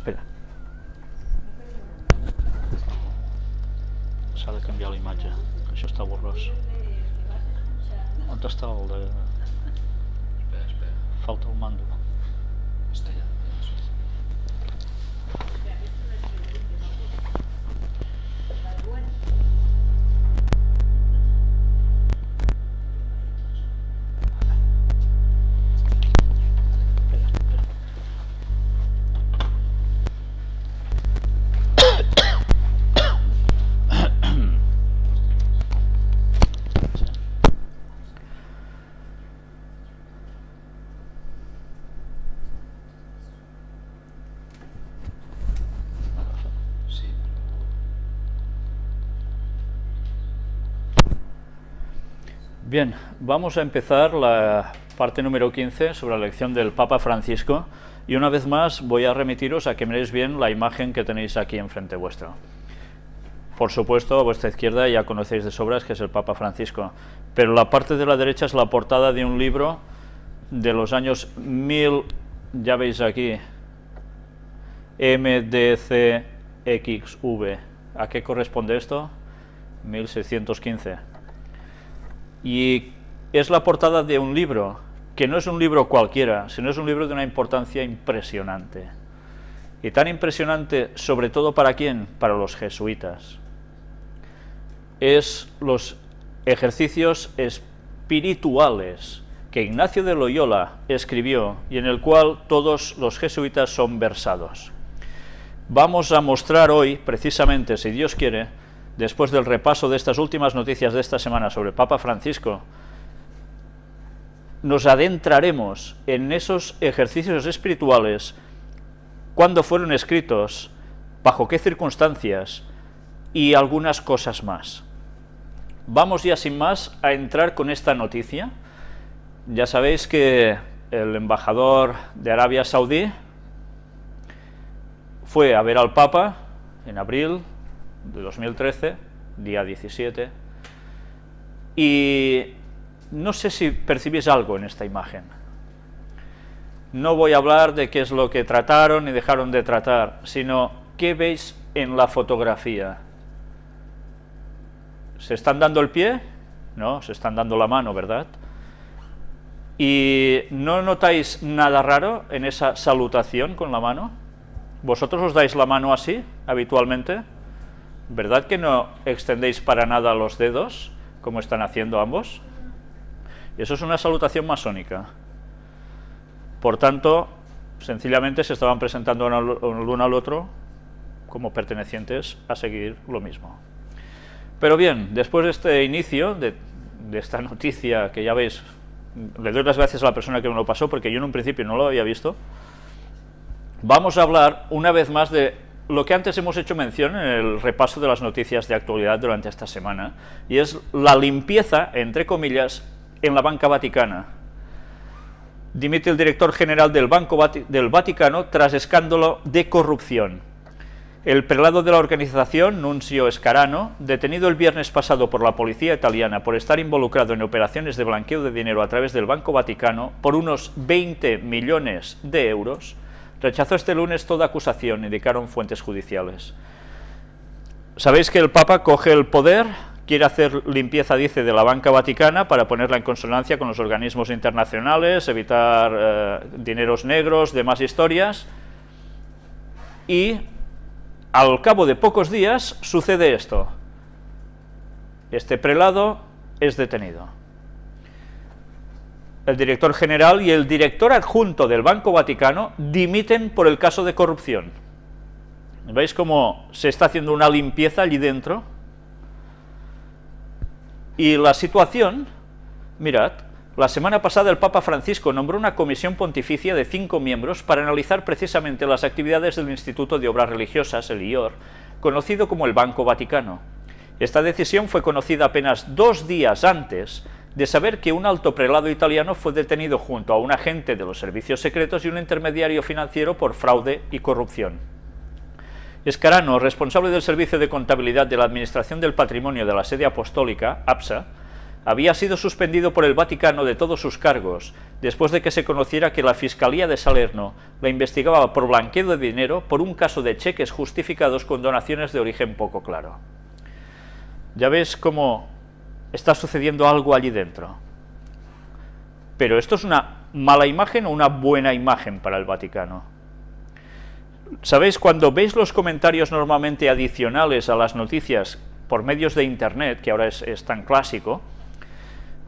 Espera. S'ha de canviar la imatge, que això està borrós. On està el de... Espera. Falta el mando. Està allà. Bien, vamos a empezar la parte número 15 sobre la elección del Papa Francisco y una vez más voy a remitiros a que miréis bien la imagen que tenéis aquí enfrente vuestro. Por supuesto, a vuestra izquierda ya conocéis de sobras que es el Papa Francisco, pero la parte de la derecha es la portada de un libro de los años 1000, ya veis aquí, MDCXV. ¿A qué corresponde esto? 1615. Y es la portada de un libro, que no es un libro cualquiera, sino es un libro de una importancia impresionante. Y tan impresionante, sobre todo ¿para quién? Para los jesuitas. Es los ejercicios espirituales que Ignacio de Loyola escribió y en el cual todos los jesuitas son versados. Vamos a mostrar hoy, precisamente, si Dios quiere, después del repaso de estas últimas noticias de esta semana sobre el Papa Francisco, nos adentraremos en esos ejercicios espirituales, cuándo fueron escritos, bajo qué circunstancias y algunas cosas más. Vamos ya sin más a entrar con esta noticia. Ya sabéis que el embajador de Arabia Saudí fue a ver al Papa en abril de 2013, día 17, y no sé si percibís algo en esta imagen. No voy a hablar de qué es lo que trataron y dejaron de tratar, sino qué veis en la fotografía. ¿Se están dando el pie? No, se están dando la mano, ¿verdad? ¿Y no notáis nada raro en esa salutación con la mano? ¿Vosotros os dais la mano así, habitualmente? ¿Verdad que no extendéis para nada los dedos, como están haciendo ambos? Eso es una salutación masónica. Por tanto, sencillamente se estaban presentando el uno al otro como pertenecientes a seguir lo mismo. Pero bien, después de este inicio, de esta noticia que ya veis, le doy las gracias a la persona que me lo pasó, porque yo en un principio no lo había visto, vamos a hablar una vez más de lo que antes hemos hecho mención en el repaso de las noticias de actualidad durante esta semana, y es la limpieza, entre comillas, en la Banca Vaticana. Dimite el director general del del Vaticano tras escándalo de corrupción. El prelado de la organización, Nunzio Scarano, detenido el viernes pasado por la policía italiana por estar involucrado en operaciones de blanqueo de dinero a través del Banco Vaticano por unos 20 millones de euros, rechazó este lunes toda acusación, indicaron fuentes judiciales. Sabéis que el Papa coge el poder, quiere hacer limpieza, dice, de la banca vaticana para ponerla en consonancia con los organismos internacionales, evitar dineros negros, demás historias, y al cabo de pocos días sucede esto. Este prelado es detenido. El director general y el director adjunto del Banco Vaticano dimiten por el caso de corrupción. ¿Veis cómo se está haciendo una limpieza allí dentro? Y la situación, mirad, la semana pasada el Papa Francisco nombró una comisión pontificia de 5 miembros para analizar precisamente las actividades del Instituto de Obras Religiosas, el IOR, conocido como el Banco Vaticano. Esta decisión fue conocida apenas 2 días antes de saber que un alto prelado italiano fue detenido junto a un agente de los servicios secretos y un intermediario financiero por fraude y corrupción. Scarano, responsable del Servicio de Contabilidad de la Administración del Patrimonio de la Sede Apostólica, APSA, había sido suspendido por el Vaticano de todos sus cargos, después de que se conociera que la Fiscalía de Salerno la investigaba por blanqueo de dinero por un caso de cheques justificados con donaciones de origen poco claro. Ya ves cómo está sucediendo algo allí dentro. Pero ¿esto es una mala imagen o una buena imagen para el Vaticano? ¿Sabéis? Cuando veis los comentarios normalmente adicionales a las noticias por medios de internet, que ahora es tan clásico,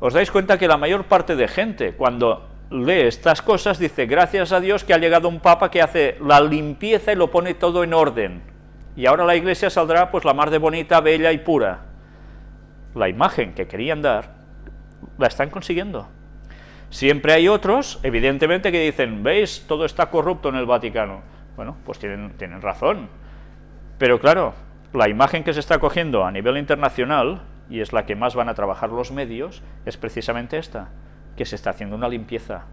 os dais cuenta que la mayor parte de gente, cuando lee estas cosas, dice, gracias a Dios que ha llegado un papa que hace la limpieza y lo pone todo en orden, y ahora la iglesia saldrá pues la mar de bonita, bella y pura. La imagen que querían dar, la están consiguiendo. Siempre hay otros, evidentemente, que dicen, ¿veis? Todo está corrupto en el Vaticano. Bueno, pues tienen razón. Pero claro, la imagen que se está cogiendo a nivel internacional, y es la que más van a trabajar los medios, es precisamente esta, que se está haciendo una limpieza.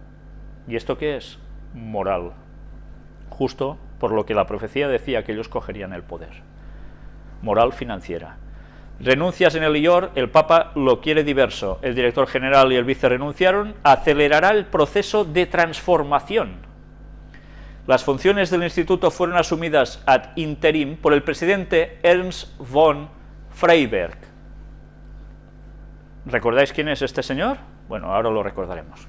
¿Y esto qué es? Moral. Justo por lo que la profecía decía que ellos cogerían el poder. Moral financiera. Renuncias en el IOR, el Papa lo quiere diverso, el director general y el vice renunciaron, acelerará el proceso de transformación. Las funciones del instituto fueron asumidas ad interim por el presidente Ernst von Freiberg. ¿Recordáis quién es este señor? Bueno, ahora lo recordaremos.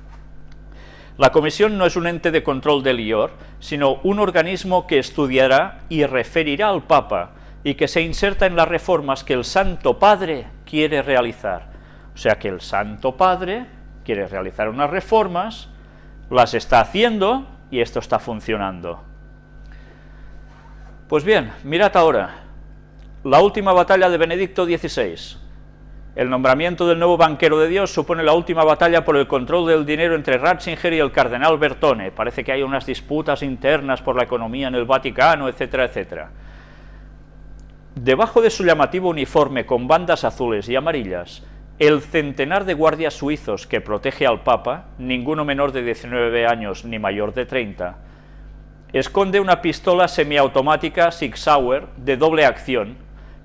La comisión no es un ente de control del IOR, sino un organismo que estudiará y referirá al Papa, y que se inserta en las reformas que el Santo Padre quiere realizar. O sea que el Santo Padre quiere realizar unas reformas, las está haciendo y esto está funcionando. Pues bien, mirad ahora, la última batalla de Benedicto XVI. El nombramiento del nuevo banquero de Dios supone la última batalla por el control del dinero entre Ratzinger y el cardenal Bertone. Parece que hay unas disputas internas por la economía en el Vaticano, etcétera, etcétera. Debajo de su llamativo uniforme con bandas azules y amarillas, el centenar de guardias suizos que protege al Papa, ninguno menor de 19 años ni mayor de 30, esconde una pistola semiautomática Sig Sauer de doble acción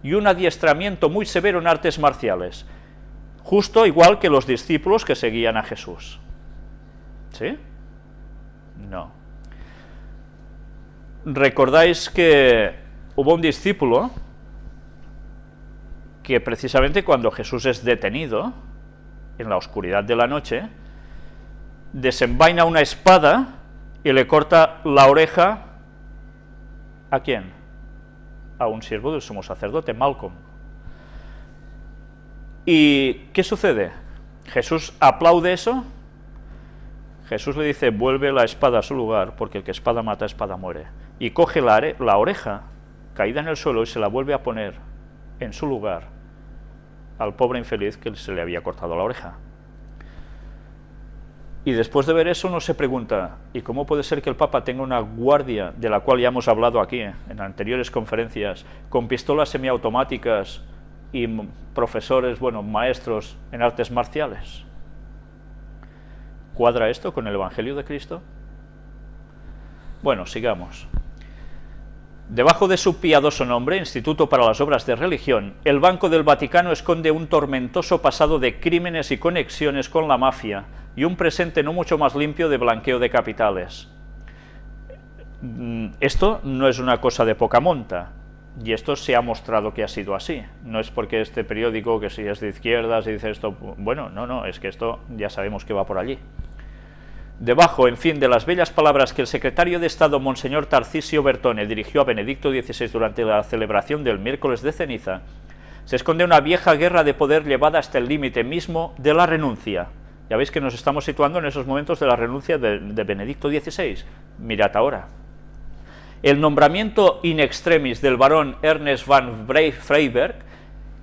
y un adiestramiento muy severo en artes marciales, justo igual que los discípulos que seguían a Jesús. ¿Sí? No. ¿Recordáis que hubo un discípulo que precisamente cuando Jesús es detenido, en la oscuridad de la noche, desenvaina una espada y le corta la oreja, ¿a quién? A un siervo del sumo sacerdote, Malcolm. ¿Y qué sucede? ¿Jesús aplaude eso? Jesús le dice, vuelve la espada a su lugar, porque el que espada mata, espada muere. Y coge la oreja caída en el suelo y se la vuelve a poner en su lugar al pobre infeliz que se le había cortado la oreja. Y después de ver eso uno se pregunta, ¿y cómo puede ser que el Papa tenga una guardia, de la cual ya hemos hablado aquí en anteriores conferencias, con pistolas semiautomáticas y profesores, bueno, maestros en artes marciales? ¿Cuadra esto con el Evangelio de Cristo? Bueno, sigamos. Debajo de su piadoso nombre, Instituto para las Obras de Religión, el Banco del Vaticano esconde un tormentoso pasado de crímenes y conexiones con la mafia y un presente no mucho más limpio de blanqueo de capitales. Esto no es una cosa de poca monta, y esto se ha mostrado que ha sido así. No es porque este periódico, que si es de izquierdas y dice esto, bueno, no, es que esto ya sabemos que va por allí. Debajo, en fin, de las bellas palabras que el secretario de Estado, Monseñor Tarcisio Bertone, dirigió a Benedicto XVI durante la celebración del miércoles de ceniza, se esconde una vieja guerra de poder llevada hasta el límite mismo de la renuncia. Ya veis que nos estamos situando en esos momentos de la renuncia de Benedicto XVI. Mirad ahora. El nombramiento in extremis del barón Ernest van Freiberg,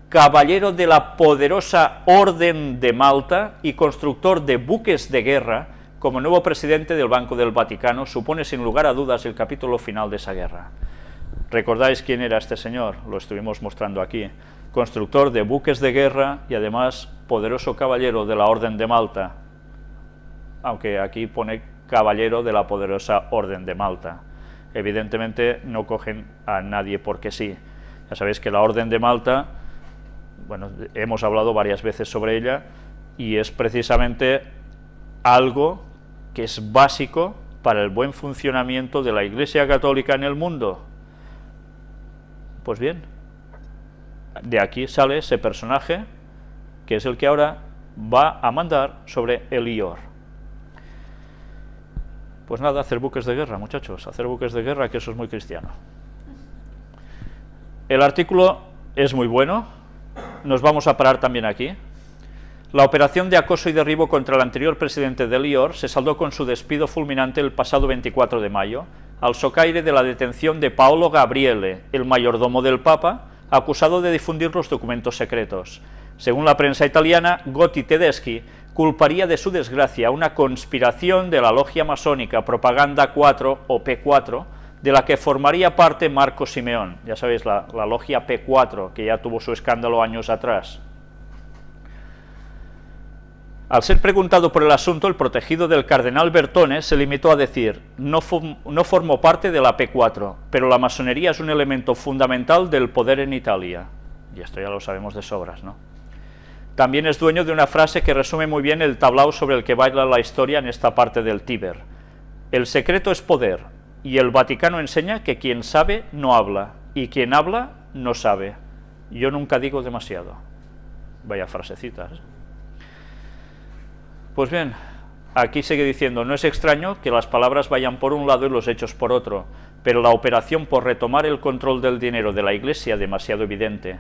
caballero de la poderosa Orden de Malta y constructor de buques de guerra, como nuevo presidente del Banco del Vaticano, supone sin lugar a dudas el capítulo final de esa guerra. ¿Recordáis quién era este señor? Lo estuvimos mostrando aquí. Constructor de buques de guerra y además poderoso caballero de la Orden de Malta, aunque aquí pone caballero de la poderosa Orden de Malta. Evidentemente no cogen a nadie porque sí. Ya sabéis que la Orden de Malta, bueno, hemos hablado varias veces sobre ella, y es precisamente algo que es básico para el buen funcionamiento de la Iglesia Católica en el mundo. Pues bien, de aquí sale ese personaje que es el que ahora va a mandar sobre Elior. Pues nada, hacer buques de guerra, muchachos, hacer buques de guerra, que eso es muy cristiano. El artículo es muy bueno, nos vamos a parar también aquí. La operación de acoso y derribo contra el anterior presidente de Elior se saldó con su despido fulminante el pasado 24 de mayo, al socaire de la detención de Paolo Gabriele, el mayordomo del Papa, acusado de difundir los documentos secretos. Según la prensa italiana, Gotti Tedeschi culparía de su desgracia una conspiración de la logia masónica Propaganda 4 o P4, de la que formaría parte Marco Simeón, ya sabéis, la logia P4, que ya tuvo su escándalo años atrás. Al ser preguntado por el asunto, el protegido del cardenal Bertone se limitó a decir: no formo parte de la P4, pero la masonería es un elemento fundamental del poder en Italia. Y esto ya lo sabemos de sobras, ¿no? También es dueño de una frase que resume muy bien el tablao sobre el que baila la historia en esta parte del Tíber. El secreto es poder, y el Vaticano enseña que quien sabe no habla, y quien habla no sabe. Yo nunca digo demasiado. Vaya frasecitas. Pues bien, aquí sigue diciendo: no es extraño que las palabras vayan por un lado y los hechos por otro, pero la operación por retomar el control del dinero de la Iglesia es demasiado evidente,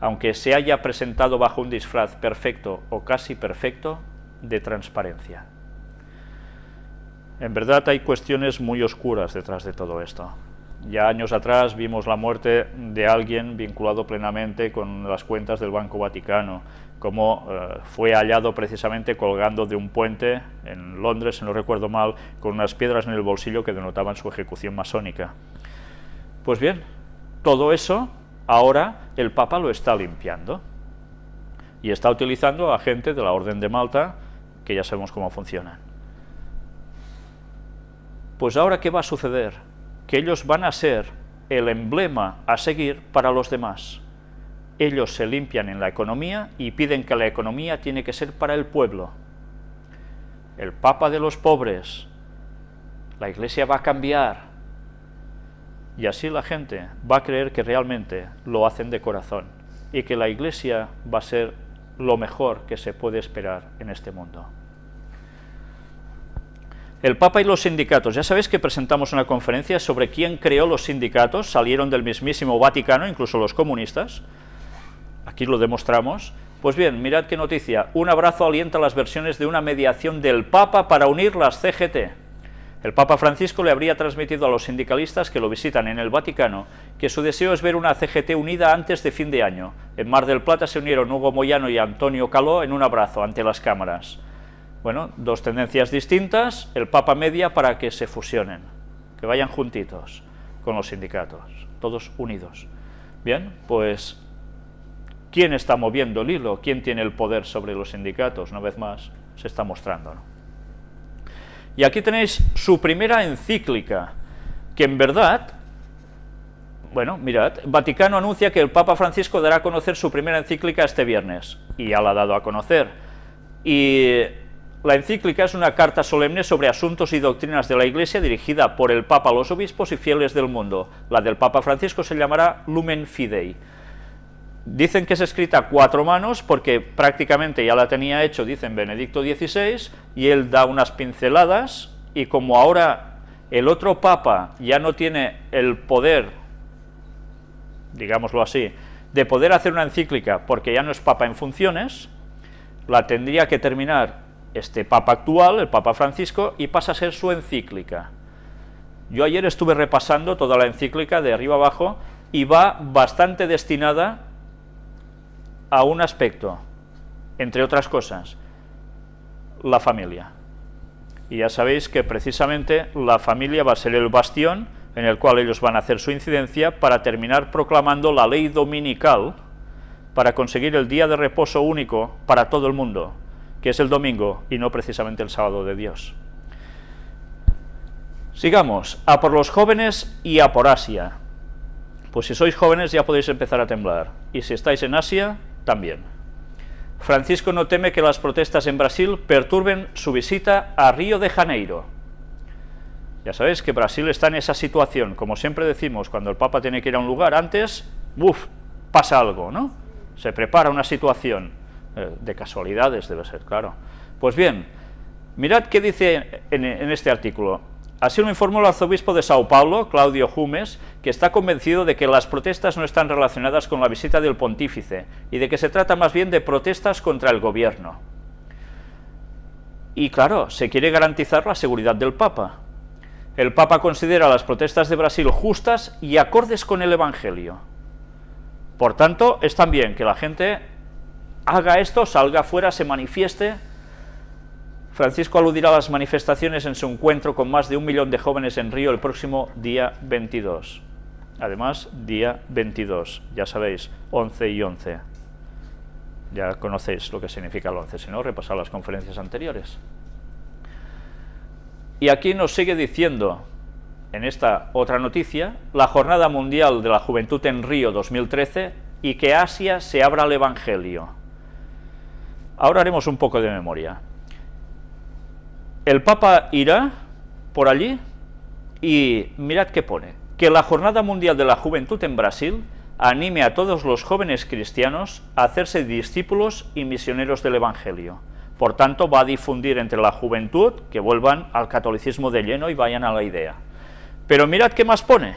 aunque se haya presentado bajo un disfraz perfecto o casi perfecto de transparencia. En verdad hay cuestiones muy oscuras detrás de todo esto. Ya años atrás vimos la muerte de alguien vinculado plenamente con las cuentas del Banco Vaticano, como fue hallado precisamente colgando de un puente en Londres, si no recuerdo mal, con unas piedras en el bolsillo que denotaban su ejecución masónica. Pues bien, todo eso ahora el Papa lo está limpiando y está utilizando a gente de la Orden de Malta, que ya sabemos cómo funcionan. Pues ahora, ¿qué va a suceder? Que ellos van a ser el emblema a seguir para los demás. Ellos se limpian en la economía y piden que la economía tiene que ser para el pueblo. El Papa de los pobres. La Iglesia va a cambiar. Y así la gente va a creer que realmente lo hacen de corazón y que la Iglesia va a ser lo mejor que se puede esperar en este mundo. El Papa y los sindicatos. Ya sabéis que presentamos una conferencia sobre quién creó los sindicatos, salieron del mismísimo Vaticano, incluso los comunistas. Aquí lo demostramos. Pues bien, mirad qué noticia. Un abrazo alienta las versiones de una mediación del Papa para unir las CGT. El Papa Francisco le habría transmitido a los sindicalistas que lo visitan en el Vaticano que su deseo es ver una CGT unida antes de fin de año. En Mar del Plata se unieron Hugo Moyano y Antonio Caló en un abrazo ante las cámaras. Bueno, dos tendencias distintas, el Papa media para que se fusionen, que vayan juntitos con los sindicatos, todos unidos. Bien, pues, ¿quién está moviendo el hilo? ¿Quién tiene el poder sobre los sindicatos? Una vez más, se está mostrando, ¿no? Y aquí tenéis su primera encíclica, que en verdad, bueno, mirad, Vaticano anuncia que el Papa Francisco dará a conocer su primera encíclica este viernes, y ya la ha dado a conocer. Y la encíclica es una carta solemne sobre asuntos y doctrinas de la Iglesia dirigida por el Papa a los obispos y fieles del mundo. La del Papa Francisco se llamará Lumen Fidei. Dicen que es escrita a 4 manos porque prácticamente ya la tenía hecho, dicen, Benedicto XVI, y él da unas pinceladas, y como ahora el otro Papa ya no tiene el poder, digámoslo así, de poder hacer una encíclica porque ya no es Papa en funciones, la tendría que terminar este Papa actual, el Papa Francisco, y pasa a ser su encíclica. Yo ayer estuve repasando toda la encíclica de arriba abajo y va bastante destinada a un aspecto, entre otras cosas, la familia. Y ya sabéis que precisamente la familia va a ser el bastión en el cual ellos van a hacer su incidencia para terminar proclamando la ley dominical para conseguir el día de reposo único para todo el mundo, que es el domingo y no precisamente el sábado de Dios. Sigamos, a por los jóvenes y a por Asia. Pues si sois jóvenes ya podéis empezar a temblar, y si estáis en Asia, también. Francisco no teme que las protestas en Brasil perturben su visita a Río de Janeiro. Ya sabéis que Brasil está en esa situación, como siempre decimos, cuando el Papa tiene que ir a un lugar, antes, pasa algo, ¿no? Se prepara una situación, de casualidades debe ser, claro. Pues bien, mirad qué dice en este artículo. Así lo informó el arzobispo de Sao Paulo, Claudio Jumes, que está convencido de que las protestas no están relacionadas con la visita del pontífice y de que se trata más bien de protestas contra el gobierno. Y claro, se quiere garantizar la seguridad del Papa. El Papa considera las protestas de Brasil justas y acordes con el Evangelio. Por tanto, es también que la gente haga esto, salga afuera, se manifieste. Francisco aludirá a las manifestaciones en su encuentro con más de 1 millón de jóvenes en Río el próximo día 22. Además, día 22, ya sabéis, 11 y 11. Ya conocéis lo que significa el 11, si no, repasad las conferencias anteriores. Y aquí nos sigue diciendo, en esta otra noticia, la Jornada Mundial de la Juventud en Río 2013 y que Asia se abra al Evangelio. Ahora haremos un poco de memoria. El Papa irá por allí y mirad qué pone, que la Jornada Mundial de la Juventud en Brasil anime a todos los jóvenes cristianos a hacerse discípulos y misioneros del Evangelio. Por tanto, va a difundir entre la juventud que vuelvan al catolicismo de lleno y vayan a la idea. Pero mirad qué más pone.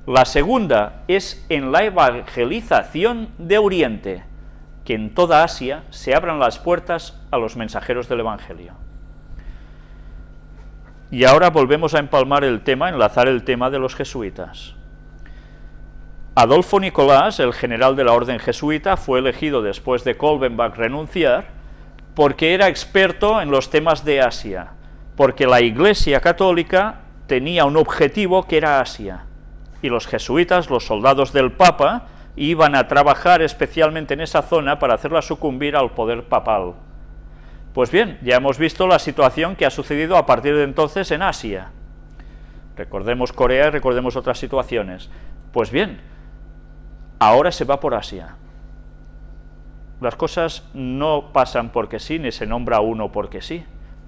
La segunda es en la evangelización de Oriente, que en toda Asia se abran las puertas a los mensajeros del Evangelio. Y ahora volvemos a empalmar el tema, enlazar el tema de los jesuitas. Adolfo Nicolás, el general de la orden jesuita, fue elegido después de Kolbenbach renunciar, porque era experto en los temas de Asia, porque la Iglesia católica tenía un objetivo que era Asia, y los jesuitas, los soldados del Papa, iban a trabajar especialmente en esa zona para hacerla sucumbir al poder papal. Pues bien, ya hemos visto la situación que ha sucedido a partir de entonces en Asia. Recordemos Corea y recordemos otras situaciones. Pues bien, ahora se va por Asia. Las cosas no pasan porque sí, ni se nombra uno porque sí.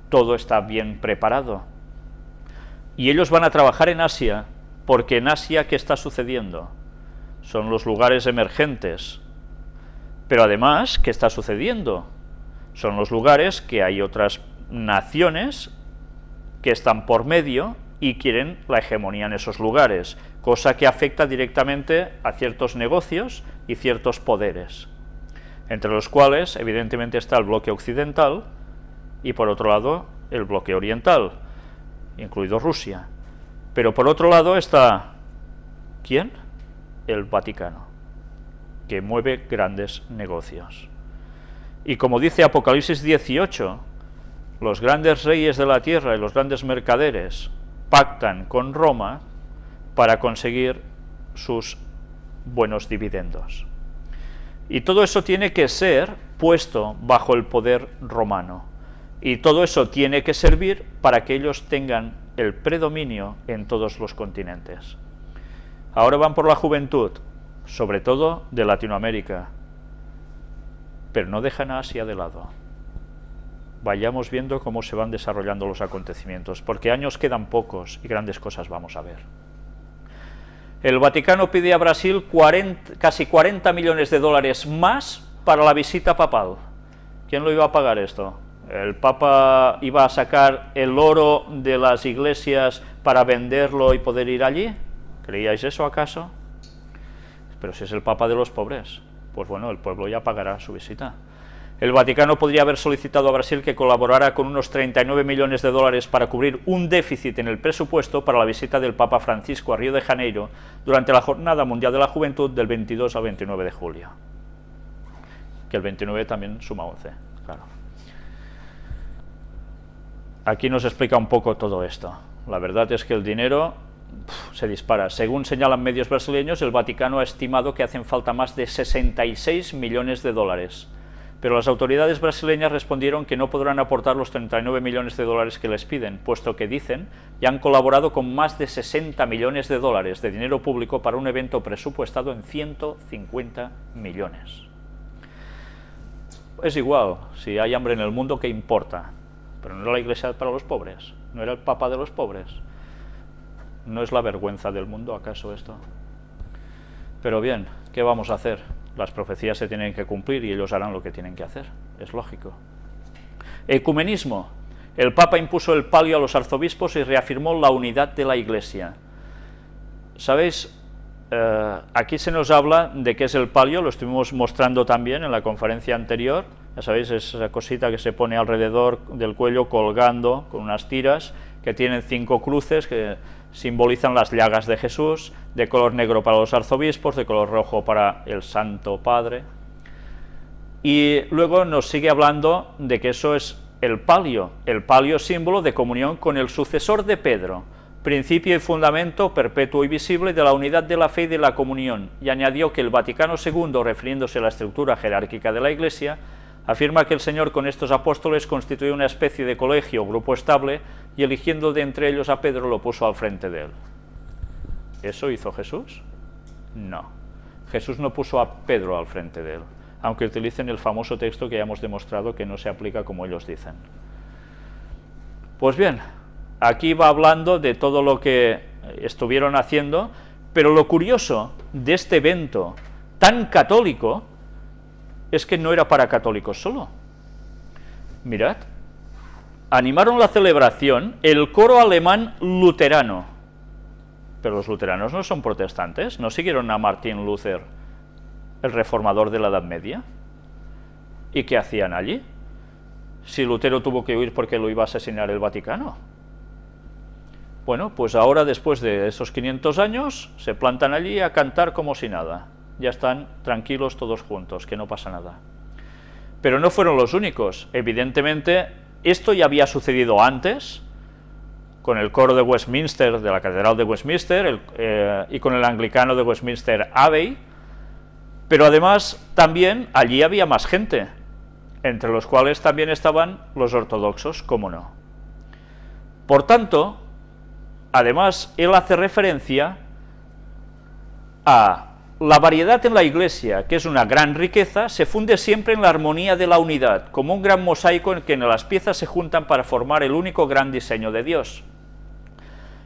Todo está bien preparado. Y ellos van a trabajar en Asia, porque en Asia, ¿qué está sucediendo? Son los lugares emergentes. Pero además, ¿qué está sucediendo? Son los lugares que hay otras naciones que están por medio y quieren la hegemonía en esos lugares, cosa que afecta directamente a ciertos negocios y ciertos poderes, entre los cuales evidentemente está el bloque occidental y por otro lado el bloque oriental, incluido Rusia. Pero por otro lado está, ¿quién? El Vaticano, que mueve grandes negocios. Y como dice Apocalipsis 18, los grandes reyes de la tierra y los grandes mercaderes pactan con Roma para conseguir sus buenos dividendos. Y todo eso tiene que ser puesto bajo el poder romano. Y todo eso tiene que servir para que ellos tengan el predominio en todos los continentes. Ahora van por la juventud, sobre todo de Latinoamérica, pero no dejan a Asia de lado. Vayamos viendo cómo se van desarrollando los acontecimientos, porque años quedan pocos y grandes cosas vamos a ver. El Vaticano pide a Brasil casi 40 millones de dólares más para la visita papal. ¿Quién lo iba a pagar esto? ¿El Papa iba a sacar el oro de las iglesias para venderlo y poder ir allí? ¿Creíais eso acaso? Pero si es el Papa de los pobres, pues bueno, el pueblo ya pagará su visita. El Vaticano podría haber solicitado a Brasil que colaborara con unos 39 millones de dólares para cubrir un déficit en el presupuesto para la visita del Papa Francisco a Río de Janeiro durante la Jornada Mundial de la Juventud del 22 al 29 de julio. Que el 29 también suma 11, claro. Aquí nos explica un poco todo esto. La verdad es que el dinero se dispara. Según señalan medios brasileños, el Vaticano ha estimado que hacen falta más de 66 millones de dólares. Pero las autoridades brasileñas respondieron que no podrán aportar los 39 millones de dólares que les piden, puesto que dicen ya han colaborado con más de 60 millones de dólares de dinero público para un evento presupuestado en 150 millones. es igual, si hay hambre en el mundo, ¿qué importa? Pero no era la Iglesia para los pobres, no era el Papa de los pobres. ¿No es la vergüenza del mundo acaso esto? Pero bien, ¿qué vamos a hacer? Las profecías se tienen que cumplir y ellos harán lo que tienen que hacer, es lógico. Ecumenismo. El Papa impuso el palio a los arzobispos y reafirmó la unidad de la Iglesia. ¿Sabéis? Aquí se nos habla de qué es el palio, lo estuvimos mostrando también en la conferencia anterior. Ya sabéis, es esa cosita que se pone alrededor del cuello colgando con unas tiras que tienen 5 cruces que simbolizan las llagas de Jesús, de color negro para los arzobispos, de color rojo para el Santo Padre. Y luego nos sigue hablando de que eso es el palio símbolo de comunión con el sucesor de Pedro, principio y fundamento perpetuo y visible de la unidad de la fe y de la comunión, y añadió que el Vaticano II, refiriéndose a la estructura jerárquica de la Iglesia, afirma que el Señor con estos apóstoles constituyó una especie de colegio o grupo estable, y eligiendo de entre ellos a Pedro lo puso al frente de él. ¿Eso hizo Jesús? No. Jesús no puso a Pedro al frente de él, aunque utilicen el famoso texto que ya hemos demostrado que no se aplica como ellos dicen. Pues bien, aquí va hablando de todo lo que estuvieron haciendo, pero lo curioso de este evento tan católico es que no era para católicos solo. Mirad, animaron la celebración el coro alemán luterano, pero los luteranos no son protestantes, no siguieron a Martín Luther, el reformador de la Edad Media. ¿Y qué hacían allí? Si Lutero tuvo que huir porque lo iba a asesinar el Vaticano. Bueno, pues ahora, después de esos 500 años, se plantan allí a cantar como si nada. Ya están tranquilos todos juntos, que no pasa nada. Pero no fueron los únicos. Evidentemente, esto ya había sucedido antes, con el coro de Westminster, de la Catedral de Westminster, y con el anglicano de Westminster Abbey, pero además también allí había más gente, entre los cuales también estaban los ortodoxos, cómo no. Por tanto, además, él hace referencia a la variedad en la Iglesia, que es una gran riqueza, se funde siempre en la armonía de la unidad, como un gran mosaico en que las piezas se juntan para formar el único gran diseño de Dios.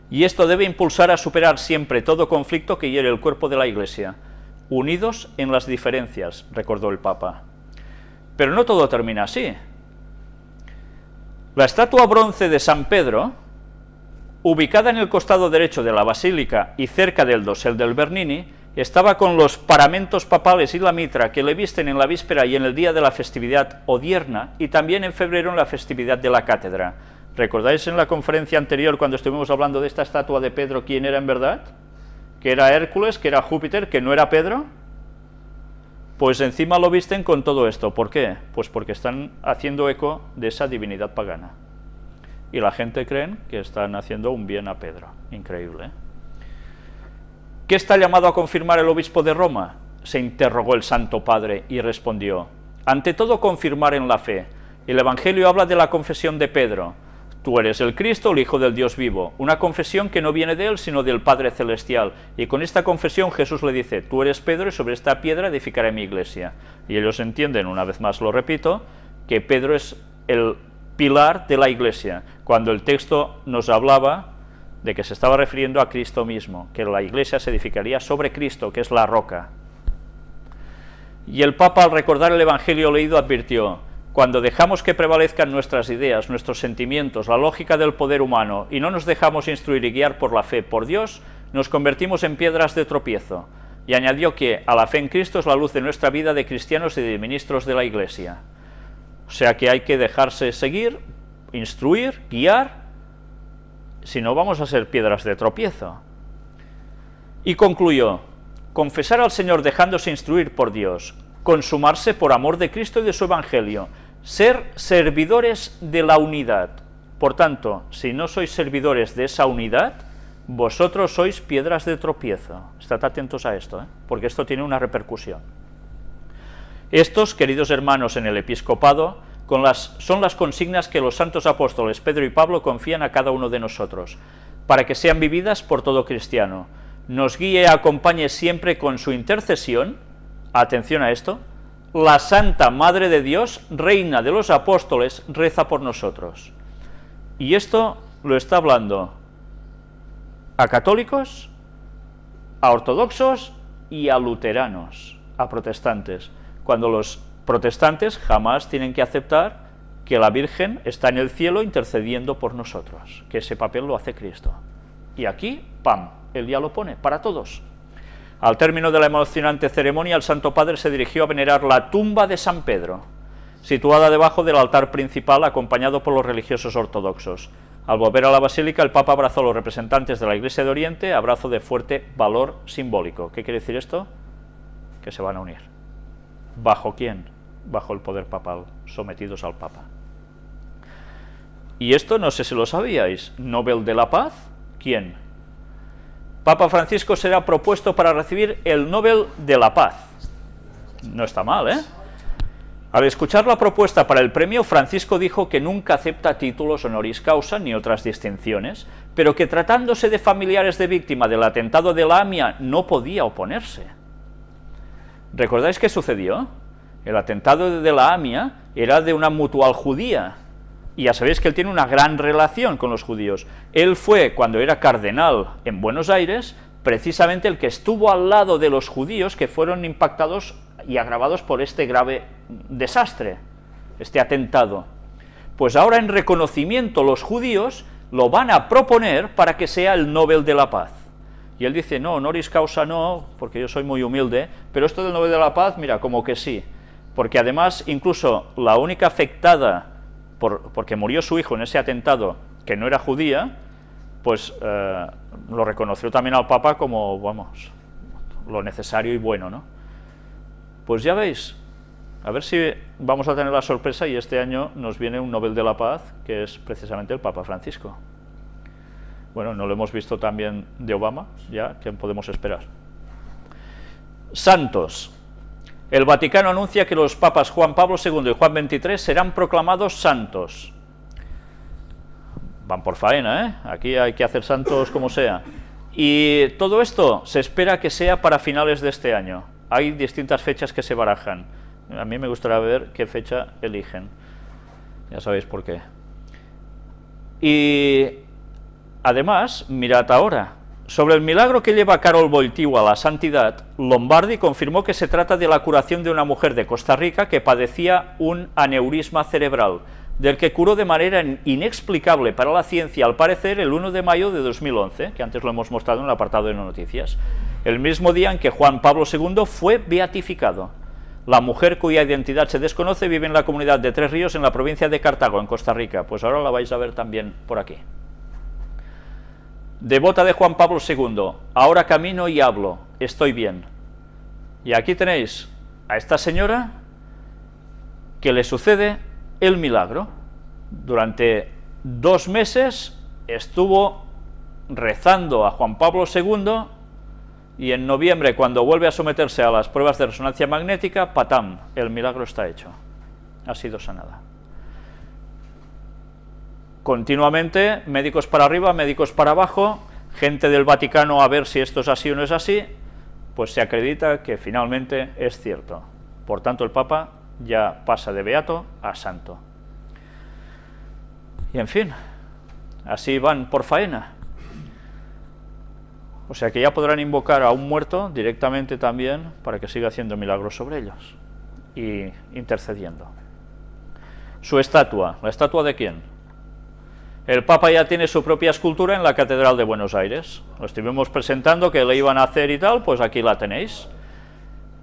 Y esto debe impulsar a superar siempre todo conflicto que hiere el cuerpo de la Iglesia, unidos en las diferencias, recordó el Papa. Pero no todo termina así. La estatua bronce de San Pedro, ubicada en el costado derecho de la basílica y cerca del dosel del Bernini, estaba con los paramentos papales y la mitra que le visten en la víspera y en el día de la festividad odierna, y también en febrero en la festividad de la cátedra. ¿Recordáis en la conferencia anterior, cuando estuvimos hablando de esta estatua de Pedro, quién era en verdad? Que era Hércules, que era Júpiter, que no era Pedro. Pues encima lo visten con todo esto. ¿Por qué? Pues porque están haciendo eco de esa divinidad pagana. Y la gente cree que están haciendo un bien a Pedro. Increíble, ¿eh? ¿Qué está llamado a confirmar el obispo de Roma? Se interrogó el Santo Padre y respondió: ante todo, confirmar en la fe. El Evangelio habla de la confesión de Pedro: tú eres el Cristo, el Hijo del Dios vivo. Una confesión que no viene de él, sino del Padre Celestial. Y con esta confesión Jesús le dice: tú eres Pedro, y sobre esta piedra edificaré mi iglesia. Y ellos entienden, una vez más lo repito, que Pedro es el pilar de la iglesia, cuando el texto nos hablaba de que se estaba refiriendo a Cristo mismo, que la iglesia se edificaría sobre Cristo, que es la roca. Y el Papa, al recordar el Evangelio leído, advirtió: cuando dejamos que prevalezcan nuestras ideas, nuestros sentimientos, la lógica del poder humano, y no nos dejamos instruir y guiar por la fe, por Dios, nos convertimos en piedras de tropiezo. Y añadió que a la fe en Cristo es la luz de nuestra vida de cristianos y de ministros de la Iglesia. O sea que hay que dejarse seguir, instruir, guiar, si no vamos a ser piedras de tropiezo. Y concluyó: confesar al Señor dejándose instruir por Dios, consumarse por amor de Cristo y de su Evangelio, ser servidores de la unidad. Por tanto, si no sois servidores de esa unidad, vosotros sois piedras de tropiezo. Estad atentos a esto, porque esto tiene una repercusión. Estos, queridos hermanos en el episcopado, son las consignas que los santos apóstoles Pedro y Pablo confían a cada uno de nosotros, para que sean vividas por todo cristiano. Nos guíe y acompañe siempre con su intercesión, atención a esto, la Santa Madre de Dios, Reina de los Apóstoles, reza por nosotros. Y esto lo está hablando a católicos, a ortodoxos y a luteranos, a protestantes, cuando los protestantes jamás tienen que aceptar que la Virgen está en el cielo intercediendo por nosotros, que ese papel lo hace Cristo. Y aquí, ¡pam!, él ya lo pone para todos. Al término de la emocionante ceremonia, el Santo Padre se dirigió a venerar la tumba de San Pedro, situada debajo del altar principal, acompañado por los religiosos ortodoxos. Al volver a la basílica, el Papa abrazó a los representantes de la Iglesia de Oriente, abrazo de fuerte valor simbólico. ¿Qué quiere decir esto? Que se van a unir. ¿Bajo quién? Bajo el poder papal, sometidos al Papa. Y esto no sé si lo sabíais. ¿Nobel de la Paz? ¿Quién? Papa Francisco será propuesto para recibir el Nobel de la Paz. No está mal, ¿eh? Al escuchar la propuesta para el premio, Francisco dijo que nunca acepta títulos honoris causa ni otras distinciones, pero que tratándose de familiares de víctima del atentado de la AMIA no podía oponerse. ¿Recordáis qué sucedió? El atentado de la AMIA era de una mutual judía, y ya sabéis que él tiene una gran relación con los judíos. Él fue, cuando era cardenal en Buenos Aires, precisamente el que estuvo al lado de los judíos que fueron impactados y agravados por este grave desastre, este atentado. Pues ahora, en reconocimiento, los judíos lo van a proponer para que sea el Nobel de la Paz. Y él dice, no, honoris causa no, porque yo soy muy humilde, pero esto del Nobel de la Paz, mira, como que sí. Porque además, incluso la única afectada porque murió su hijo en ese atentado, que no era judía, pues lo reconoció también al Papa como, vamos, lo necesario y bueno, ¿no? Pues ya veis, a ver si vamos a tener la sorpresa y este año nos viene un Nobel de la Paz, que es precisamente el Papa Francisco. Bueno, no lo hemos visto también de Obama, ya, ¿qué podemos esperar? Santos. El Vaticano anuncia que los papas Juan Pablo II y Juan XXIII serán proclamados santos. Van por faena, ¿eh? Aquí hay que hacer santos como sea. Y todo esto se espera que sea para finales de este año. Hay distintas fechas que se barajan. A mí me gustaría ver qué fecha eligen. Ya sabéis por qué. Y además, mirad ahora. Sobre el milagro que lleva Karol Wojtyła a la santidad, Lombardi confirmó que se trata de la curación de una mujer de Costa Rica que padecía un aneurisma cerebral, del que curó de manera inexplicable para la ciencia, al parecer, el 1 de mayo de 2011, que antes lo hemos mostrado en el apartado de noticias, el mismo día en que Juan Pablo II fue beatificado. La mujer, cuya identidad se desconoce, vive en la comunidad de Tres Ríos, en la provincia de Cartago, en Costa Rica. Pues ahora la vais a ver también por aquí. Devota de Juan Pablo II, ahora camino y hablo, estoy bien. Y aquí tenéis a esta señora que le sucede el milagro. Durante 2 meses estuvo rezando a Juan Pablo II y en noviembre, cuando vuelve a someterse a las pruebas de resonancia magnética, ¡patam!, el milagro está hecho. Ha sido sanada. Continuamente, médicos para arriba, médicos para abajo, gente del Vaticano a ver si esto es así o no es así, pues se acredita que finalmente es cierto. Por tanto, el Papa ya pasa de beato a santo. Y en fin, así van por faena. O sea que ya podrán invocar a un muerto directamente también para que siga haciendo milagros sobre ellos y intercediendo. Su estatua, ¿la estatua de quién? El Papa ya tiene su propia escultura en la Catedral de Buenos Aires. Lo estuvimos presentando que le iban a hacer y tal, pues aquí la tenéis.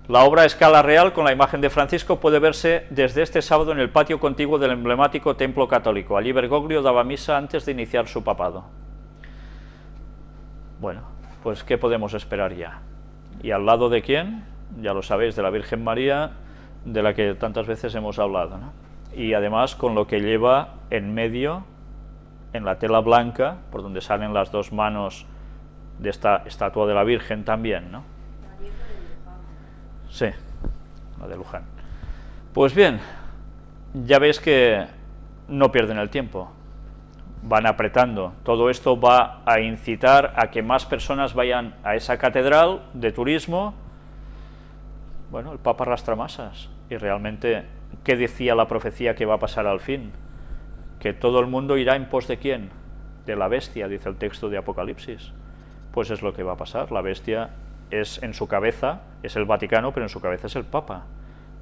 La obra a escala real con la imagen de Francisco puede verse desde este sábado en el patio contiguo del emblemático templo católico. Allí Bergoglio daba misa antes de iniciar su papado. Bueno, pues ¿qué podemos esperar ya? ¿Y al lado de quién? Ya lo sabéis, de la Virgen María, de la que tantas veces hemos hablado, ¿no? Y además con lo que lleva en medio, en la tela blanca, por donde salen las 2 manos de esta estatua de la Virgen también, ¿no? Sí, la de Luján. Pues bien, ya veis que no pierden el tiempo, van apretando. Todo esto va a incitar a que más personas vayan a esa catedral de turismo. Bueno, el Papa arrastra masas. Y realmente, ¿qué decía la profecía que va a pasar al fin? Que todo el mundo irá en pos de ¿quién? De la bestia, dice el texto de Apocalipsis. Pues es lo que va a pasar. La bestia es en su cabeza, es el Vaticano, pero en su cabeza es el Papa.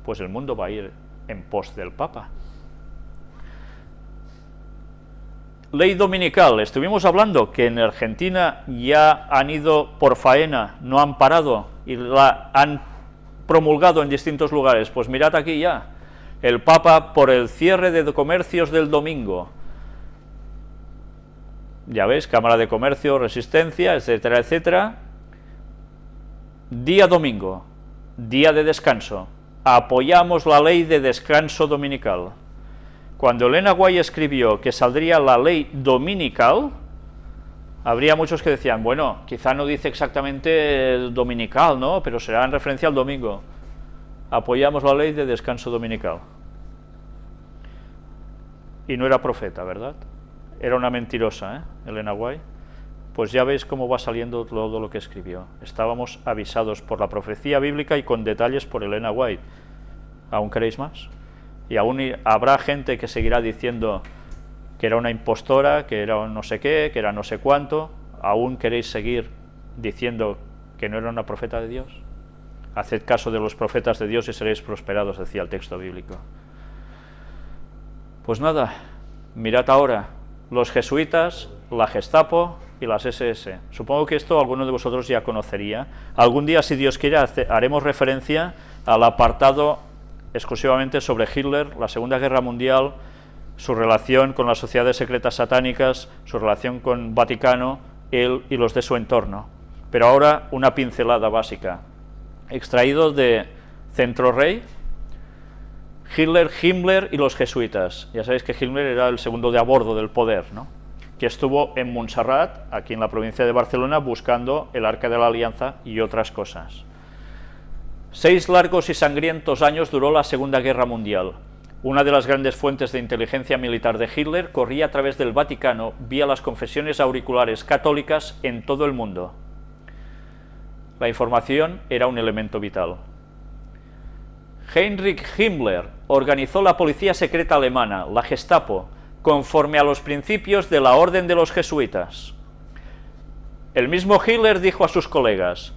Pues el mundo va a ir en pos del Papa. Ley dominical. Estuvimos hablando que en Argentina ya han ido por faena, no han parado y la han promulgado en distintos lugares. Pues mirad aquí ya. El Papa por el cierre de comercios del domingo. Ya veis, Cámara de Comercio, Resistencia, etcétera, etcétera. Día domingo, día de descanso. Apoyamos la ley de descanso dominical. Cuando Elena White escribió que saldría la ley dominical, habría muchos que decían, bueno, quizá no dice exactamente dominical, ¿no? Pero será en referencia al domingo. Apoyamos la ley de descanso dominical. Y no era profeta, ¿verdad? Era una mentirosa, Elena White. Pues ya veis cómo va saliendo todo lo que escribió. Estábamos avisados por la profecía bíblica y con detalles por Elena White. ¿Aún queréis más? Y aún habrá gente que seguirá diciendo que era una impostora, que era no sé qué, que era no sé cuánto. ¿Aún queréis seguir diciendo que no era una profeta de Dios? Haced caso de los profetas de Dios y seréis prosperados, decía el texto bíblico. Pues nada, mirad ahora, los jesuitas, la Gestapo y las SS. Supongo que esto alguno de vosotros ya conocería. Algún día, si Dios quiere, haremos referencia al apartado exclusivamente sobre Hitler, la Segunda Guerra Mundial, su relación con las sociedades secretas satánicas, su relación con Vaticano, él y los de su entorno. Pero ahora una pincelada básica. Extraído de Centro Rey, Hitler, Himmler y los jesuitas. Ya sabéis que Himmler era el segundo de a bordo del poder, ¿no? Que estuvo en Montserrat, aquí en la provincia de Barcelona, buscando el Arca de la Alianza y otras cosas. 6 largos y sangrientos años duró la Segunda Guerra Mundial. Una de las grandes fuentes de inteligencia militar de Hitler corría a través del Vaticano vía las confesiones auriculares católicas en todo el mundo. La información era un elemento vital. Heinrich Himmler organizó la policía secreta alemana, la Gestapo, conforme a los principios de la Orden de los Jesuitas. El mismo Hitler dijo a sus colegas,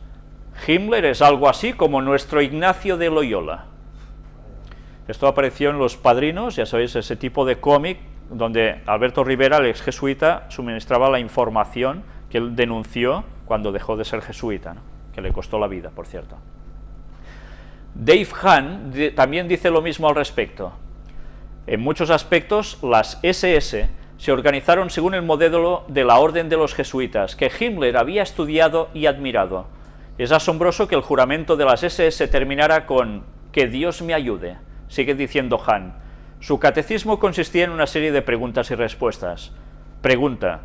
Himmler es algo así como nuestro Ignacio de Loyola. Esto apareció en Los Padrinos, ya sabéis, ese tipo de cómic donde Alberto Rivera, el ex jesuita, suministraba la información que él denunció cuando dejó de ser jesuita, ¿no? Que le costó la vida, por cierto. Dave Hahn también dice lo mismo al respecto. En muchos aspectos, las SS se organizaron según el modelo de la Orden de los Jesuitas, que Himmler había estudiado y admirado. Es asombroso que el juramento de las SS terminara con «que Dios me ayude», sigue diciendo Hahn. Su catecismo consistía en una serie de preguntas y respuestas. Pregunta,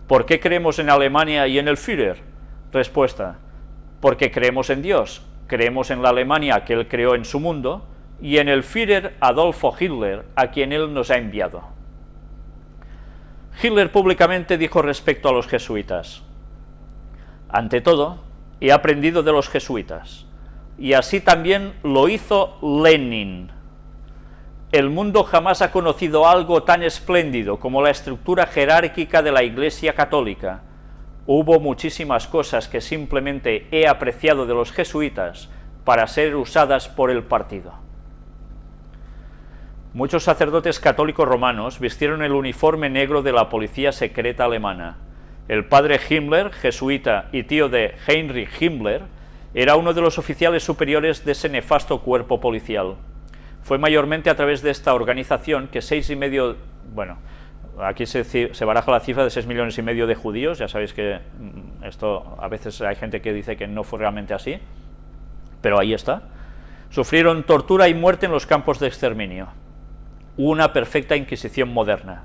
¿por qué creemos en Alemania y en el Führer? Respuesta, porque creemos en Dios, creemos en la Alemania que él creó en su mundo, y en el Führer Adolfo Hitler, a quien él nos ha enviado. Hitler públicamente dijo respecto a los jesuitas, ante todo, he aprendido de los jesuitas, y así también lo hizo Lenin. El mundo jamás ha conocido algo tan espléndido como la estructura jerárquica de la Iglesia Católica. Hubo muchísimas cosas que simplemente he apreciado de los jesuitas para ser usadas por el partido. Muchos sacerdotes católicos romanos vistieron el uniforme negro de la policía secreta alemana. El padre Himmler, jesuita y tío de Heinrich Himmler, era uno de los oficiales superiores de ese nefasto cuerpo policial. Fue mayormente a través de esta organización que 6,5 millones, bueno, aquí se baraja la cifra de 6,5 millones de judíos, ya sabéis que esto a veces hay gente que dice que no fue realmente así, pero ahí está, sufrieron tortura y muerte en los campos de exterminio. Una perfecta inquisición moderna.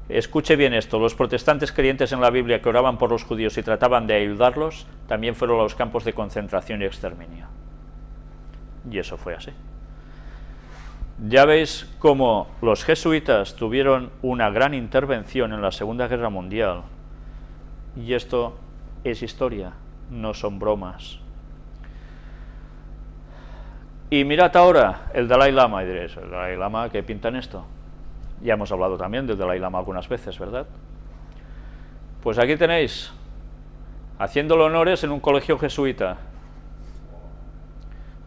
Escuche bien esto, los protestantes creyentes en la Biblia que oraban por los judíos y trataban de ayudarlos, también fueron a los campos de concentración y exterminio. Y eso fue así. Ya veis cómo los jesuitas tuvieron una gran intervención en la Segunda Guerra Mundial. Y esto es historia, no son bromas. Y mirad ahora el Dalai Lama, y diréis, ¿el Dalai Lama qué pinta en esto? Ya hemos hablado también del Dalai Lama algunas veces, ¿verdad? Pues aquí tenéis, haciéndole honores en un colegio jesuita.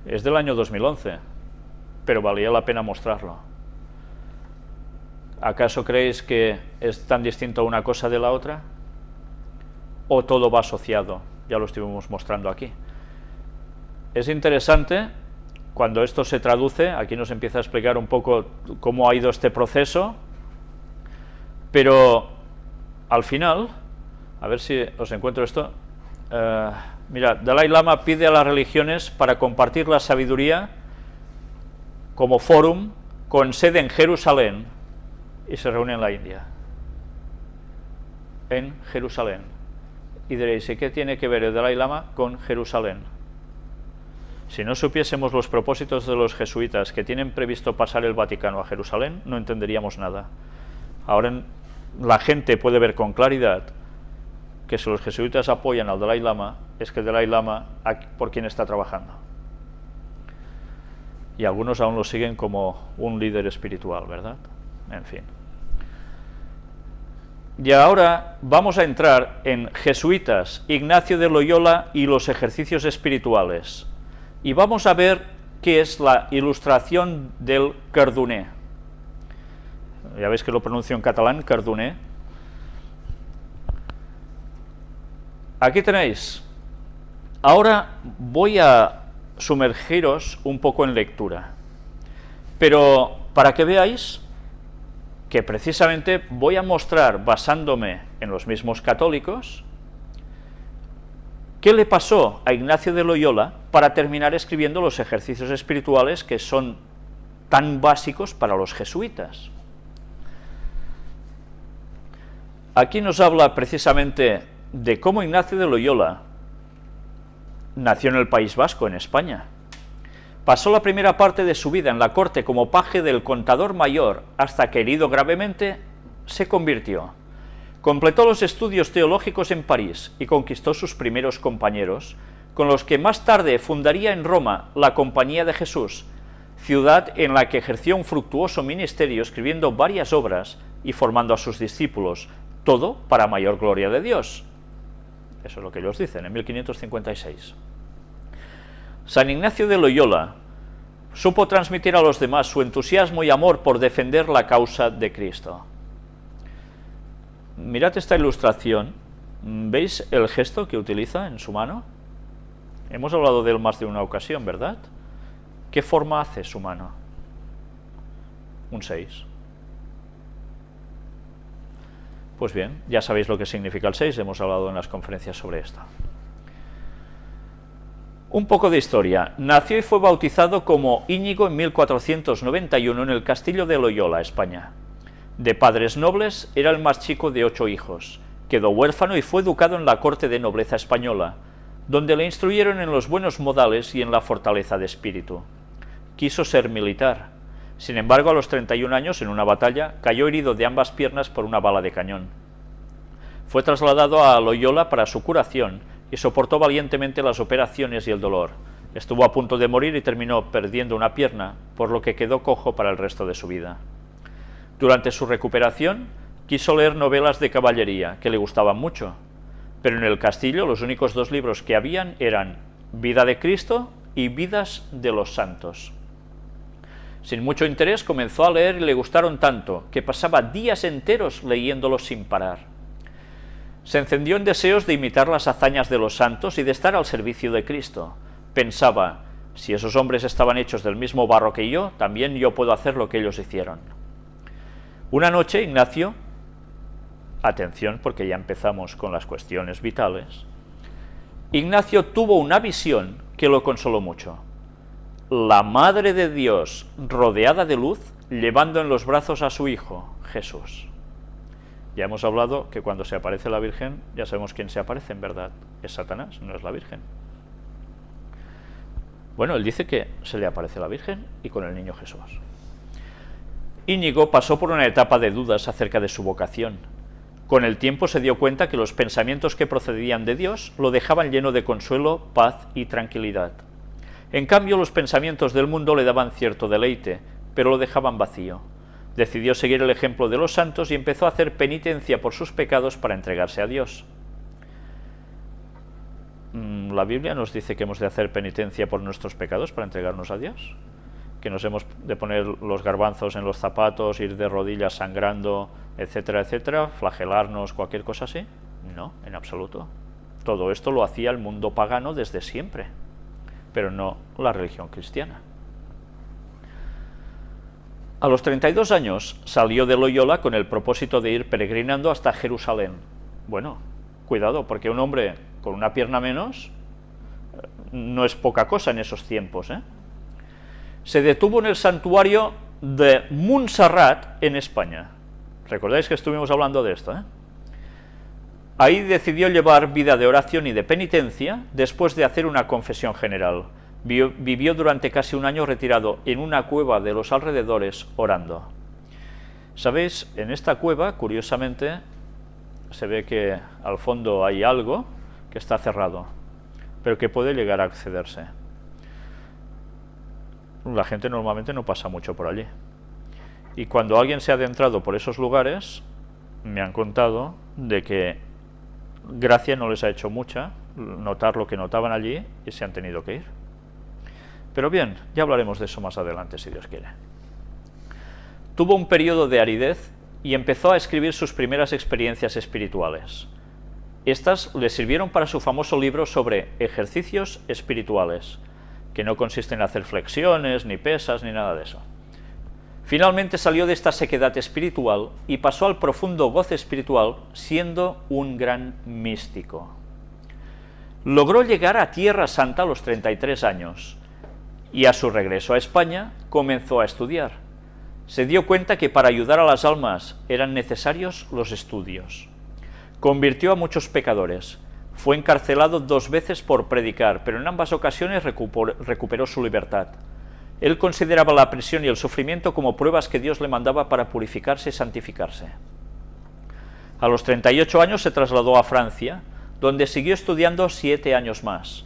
Es del año 2011, pero valía la pena mostrarlo. ¿Acaso creéis que es tan distinto una cosa de la otra? ¿O todo va asociado? Ya lo estuvimos mostrando aquí. Es interesante, cuando esto se traduce, aquí nos empieza a explicar un poco cómo ha ido este proceso, pero al final, a ver si os encuentro esto, mira, Dalai Lama pide a las religiones para compartir la sabiduría como fórum con sede en Jerusalén, y se reúne en la India, en Jerusalén. Y diréis, ¿y qué tiene que ver el Dalai Lama con Jerusalén? Si no supiésemos los propósitos de los jesuitas que tienen previsto pasar el Vaticano a Jerusalén, no entenderíamos nada. Ahora la gente puede ver con claridad que si los jesuitas apoyan al Dalai Lama, es que el Dalai Lama por quien está trabajando. Y algunos aún lo siguen como un líder espiritual, ¿verdad? En fin. Y ahora vamos a entrar en jesuitas, Ignacio de Loyola y los ejercicios espirituales. Y vamos a ver qué es la ilustración del Cardoner. Ya veis que lo pronuncio en catalán, Cardoner. Aquí tenéis. Ahora voy a sumergiros un poco en lectura, pero para que veáis que precisamente voy a mostrar, basándome en los mismos católicos, qué le pasó a Ignacio de Loyola para terminar escribiendo los ejercicios espirituales que son tan básicos para los jesuitas. Aquí nos habla precisamente de cómo Ignacio de Loyola nació en el País Vasco, en España. Pasó la primera parte de su vida en la corte como paje del contador mayor, hasta que, herido gravemente, se convirtió. Completó los estudios teológicos en París y conquistó sus primeros compañeros, con los que más tarde fundaría en Roma la Compañía de Jesús, ciudad en la que ejerció un fructuoso ministerio escribiendo varias obras y formando a sus discípulos, todo para mayor gloria de Dios. Eso es lo que ellos dicen, en 1556. San Ignacio de Loyola supo transmitir a los demás su entusiasmo y amor por defender la causa de Cristo. Mirad esta ilustración. ¿Veis el gesto que utiliza en su mano? Hemos hablado de él más de una ocasión, ¿verdad? ¿Qué forma hace su mano? Un 6. Pues bien, ya sabéis lo que significa el 6, hemos hablado en las conferencias sobre esto. Un poco de historia. Nació y fue bautizado como Íñigo en 1491 en el castillo de Loyola, España. De padres nobles, era el más chico de 8 hijos. Quedó huérfano y fue educado en la corte de nobleza española, donde le instruyeron en los buenos modales y en la fortaleza de espíritu. Quiso ser militar. Sin embargo, a los 31 años, en una batalla, cayó herido de ambas piernas por una bala de cañón. Fue trasladado a Loyola para su curación y soportó valientemente las operaciones y el dolor. Estuvo a punto de morir y terminó perdiendo una pierna, por lo que quedó cojo para el resto de su vida. Durante su recuperación, quiso leer novelas de caballería, que le gustaban mucho, pero en el castillo los únicos 2 libros que habían eran Vida de Cristo y Vidas de los Santos. Sin mucho interés comenzó a leer y le gustaron tanto, que pasaba días enteros leyéndolos sin parar. Se encendió en deseos de imitar las hazañas de los santos y de estar al servicio de Cristo. Pensaba, si esos hombres estaban hechos del mismo barro que yo, también yo puedo hacer lo que ellos hicieron. Una noche, Ignacio, atención porque ya empezamos con las cuestiones vitales, Ignacio tuvo una visión que lo consoló mucho. La Madre de Dios, rodeada de luz, llevando en los brazos a su Hijo, Jesús. Ya hemos hablado que cuando se aparece la Virgen, ya sabemos quién se aparece, en verdad. Es Satanás, no es la Virgen. Bueno, él dice que se le aparece la Virgen y con el niño Jesús. Íñigo pasó por una etapa de dudas acerca de su vocación. Con el tiempo se dio cuenta que los pensamientos que procedían de Dios lo dejaban lleno de consuelo, paz y tranquilidad. En cambio, los pensamientos del mundo le daban cierto deleite, pero lo dejaban vacío. Decidió seguir el ejemplo de los santos y empezó a hacer penitencia por sus pecados para entregarse a Dios. ¿La Biblia nos dice que hemos de hacer penitencia por nuestros pecados para entregarnos a Dios? ¿Que nos hemos de poner los garbanzos en los zapatos, ir de rodillas sangrando, etcétera, etcétera, flagelarnos, cualquier cosa así? No, en absoluto. Todo esto lo hacía el mundo pagano desde siempre, pero no la religión cristiana. A los 32 años salió de Loyola con el propósito de ir peregrinando hasta Jerusalén. Bueno, cuidado, porque un hombre con una pierna menos no es poca cosa en esos tiempos, ¿eh? Se detuvo en el santuario de Montserrat en España. ¿Recordáis que estuvimos hablando de esto, eh? Ahí decidió llevar vida de oración y de penitencia después de hacer una confesión general. Vivió durante casi un año retirado en una cueva de los alrededores orando. ¿Sabéis? En esta cueva, curiosamente, se ve que al fondo hay algo que está cerrado, pero que puede llegar a accederse. La gente normalmente no pasa mucho por allí. Y cuando alguien se ha adentrado por esos lugares, me han contado de que gracia no les ha hecho mucha notar lo que notaban allí y se han tenido que ir. Pero bien, ya hablaremos de eso más adelante, si Dios quiere. Tuvo un periodo de aridez y empezó a escribir sus primeras experiencias espirituales. Estas le sirvieron para su famoso libro sobre ejercicios espirituales, que no consiste en hacer flexiones, ni pesas, ni nada de eso. Finalmente salió de esta sequedad espiritual y pasó al profundo goce espiritual, siendo un gran místico. Logró llegar a Tierra Santa a los 33 años, y a su regreso a España comenzó a estudiar. Se dio cuenta que para ayudar a las almas eran necesarios los estudios. Convirtió a muchos pecadores. Fue encarcelado 2 veces por predicar, pero en ambas ocasiones recuperó su libertad. Él consideraba la prisión y el sufrimiento como pruebas que Dios le mandaba para purificarse y santificarse. A los 38 años se trasladó a Francia, donde siguió estudiando 7 años más.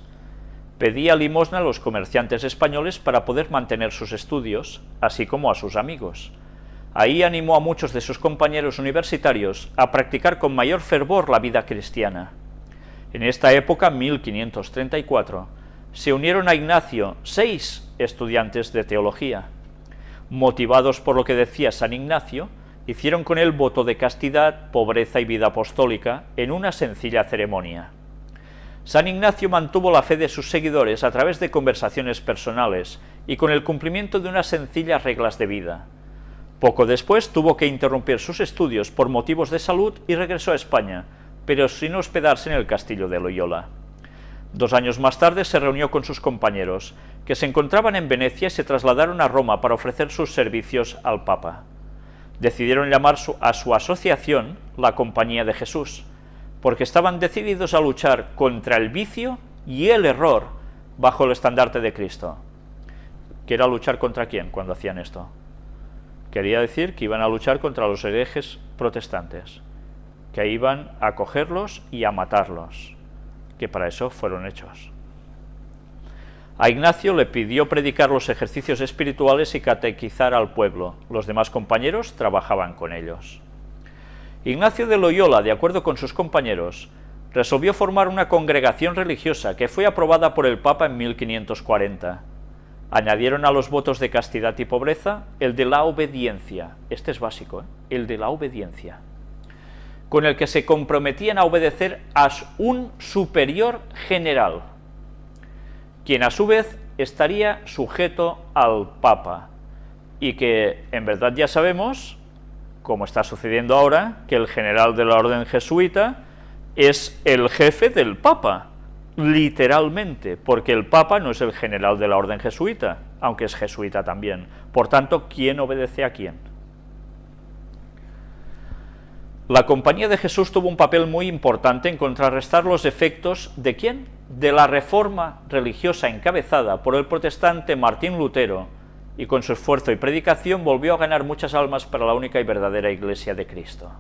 Pedía limosna a los comerciantes españoles para poder mantener sus estudios, así como a sus amigos. Ahí animó a muchos de sus compañeros universitarios a practicar con mayor fervor la vida cristiana. En esta época, 1534, se unieron a Ignacio 6 estudiantes de teología. Motivados por lo que decía San Ignacio, hicieron con él voto de castidad, pobreza y vida apostólica en una sencilla ceremonia. San Ignacio mantuvo la fe de sus seguidores a través de conversaciones personales y con el cumplimiento de unas sencillas reglas de vida. Poco después tuvo que interrumpir sus estudios por motivos de salud y regresó a España, pero sin hospedarse en el castillo de Loyola. 2 años más tarde se reunió con sus compañeros, que se encontraban en Venecia y se trasladaron a Roma para ofrecer sus servicios al Papa. Decidieron llamar a su asociación la Compañía de Jesús, porque estaban decididos a luchar contra el vicio y el error bajo el estandarte de Cristo. ¿Qué era luchar contra quién cuando hacían esto? Quería decir que iban a luchar contra los herejes protestantes, que iban a cogerlos y a matarlos, que para eso fueron hechos. A Ignacio le pidió predicar los ejercicios espirituales y catequizar al pueblo. Los demás compañeros trabajaban con ellos. Ignacio de Loyola, de acuerdo con sus compañeros, resolvió formar una congregación religiosa que fue aprobada por el Papa en 1540. Añadieron a los votos de castidad y pobreza el de la obediencia. Este es básico, el de la obediencia, con el que se comprometían a obedecer a un superior general, quien a su vez estaría sujeto al Papa, y que en verdad ya sabemos, como está sucediendo ahora, que el general de la orden jesuita es el jefe del Papa, literalmente, porque el Papa no es el general de la orden jesuita, aunque es jesuita también. Por tanto, ¿quién obedece a quién? La Compañía de Jesús tuvo un papel muy importante en contrarrestar los efectos ¿de quién? De la reforma religiosa encabezada por el protestante Martín Lutero, y con su esfuerzo y predicación volvió a ganar muchas almas para la única y verdadera Iglesia de Cristo.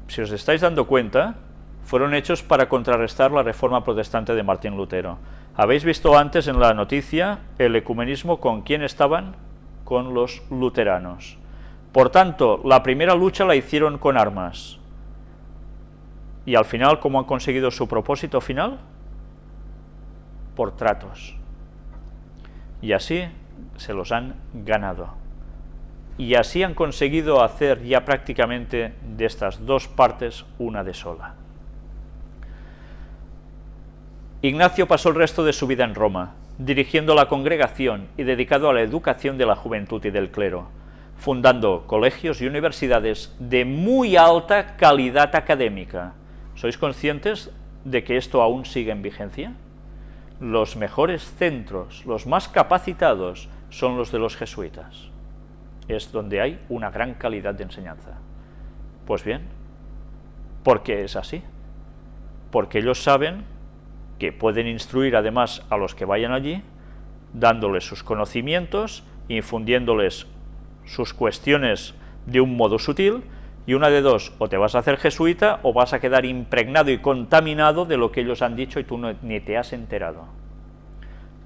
Si os estáis dando cuenta, fueron hechos para contrarrestar la reforma protestante de Martín Lutero. Habéis visto antes en la noticia el ecumenismo con quién estaban, con los luteranos. Por tanto, la primera lucha la hicieron con armas. Y al final, ¿cómo han conseguido su propósito final? Por tratos. Y así se los han ganado. Y así han conseguido hacer ya prácticamente de estas dos partes una de sola. Ignacio pasó el resto de su vida en Roma, dirigiendo la congregación y dedicado a la educación de la juventud y del clero, fundando colegios y universidades de muy alta calidad académica. ¿Sois conscientes de que esto aún sigue en vigencia? Los mejores centros, los más capacitados, son los de los jesuitas. Es donde hay una gran calidad de enseñanza. Pues bien, ¿por qué es así? Porque ellos saben que pueden instruir además a los que vayan allí, dándoles sus conocimientos, infundiéndoles sus cuestiones de un modo sutil, y una de dos: o te vas a hacer jesuita o vas a quedar impregnado y contaminado de lo que ellos han dicho y tú ni te has enterado.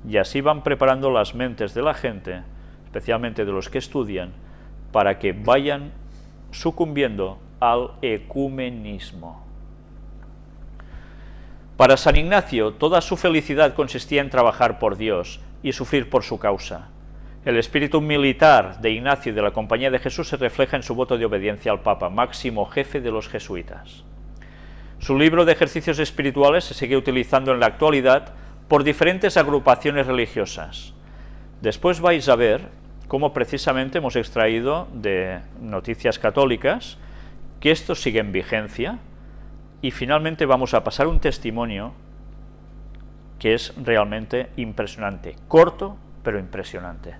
Y así van preparando las mentes de la gente, especialmente de los que estudian, para que vayan sucumbiendo al ecumenismo. Para San Ignacio, toda su felicidad consistía en trabajar por Dios y sufrir por su causa. El espíritu militar de Ignacio y de la Compañía de Jesús se refleja en su voto de obediencia al Papa, máximo jefe de los jesuitas. Su libro de ejercicios espirituales se sigue utilizando en la actualidad por diferentes agrupaciones religiosas. Después vais a ver cómo precisamente hemos extraído de Noticias Católicas que esto sigue en vigencia, y finalmente vamos a pasar un testimonio que es realmente impresionante, corto pero impresionante.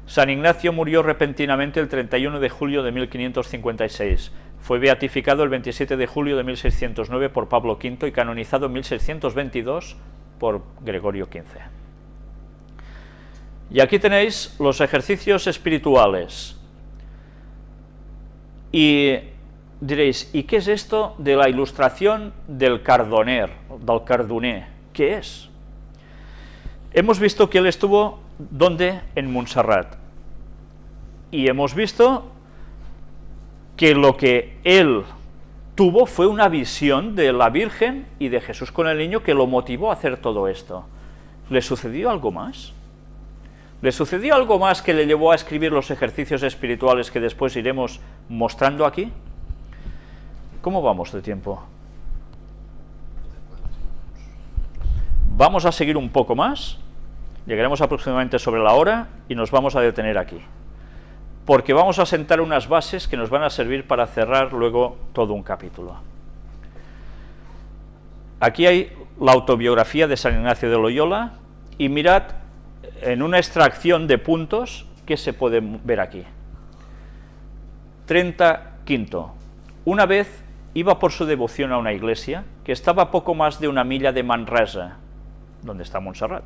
San Ignacio murió repentinamente el 31 de julio de 1556. Fue beatificado el 27 de julio de 1609 por Pablo V y canonizado en 1622 por Gregorio XV. Y aquí tenéis los ejercicios espirituales. Y diréis, ¿y qué es esto de la ilustración del Cardoner, del Cardoner? ¿Qué es? Hemos visto que él estuvo, ¿dónde? En Montserrat. Y hemos visto que lo que él tuvo fue una visión de la Virgen y de Jesús con el niño que lo motivó a hacer todo esto. ¿Le sucedió algo más? ¿Le sucedió algo más que le llevó a escribir los ejercicios espirituales que después iremos mostrando aquí? ¿Cómo vamos de tiempo? Vamos a seguir un poco más, llegaremos aproximadamente sobre la hora y nos vamos a detener aquí, porque vamos a sentar unas bases que nos van a servir para cerrar luego todo un capítulo. Aquí hay la autobiografía de San Ignacio de Loyola, y mirad en una extracción de puntos que se pueden ver aquí. 35. Una vez iba por su devoción a una iglesia que estaba a poco más de 1 milla de Manresa, donde está Montserrat,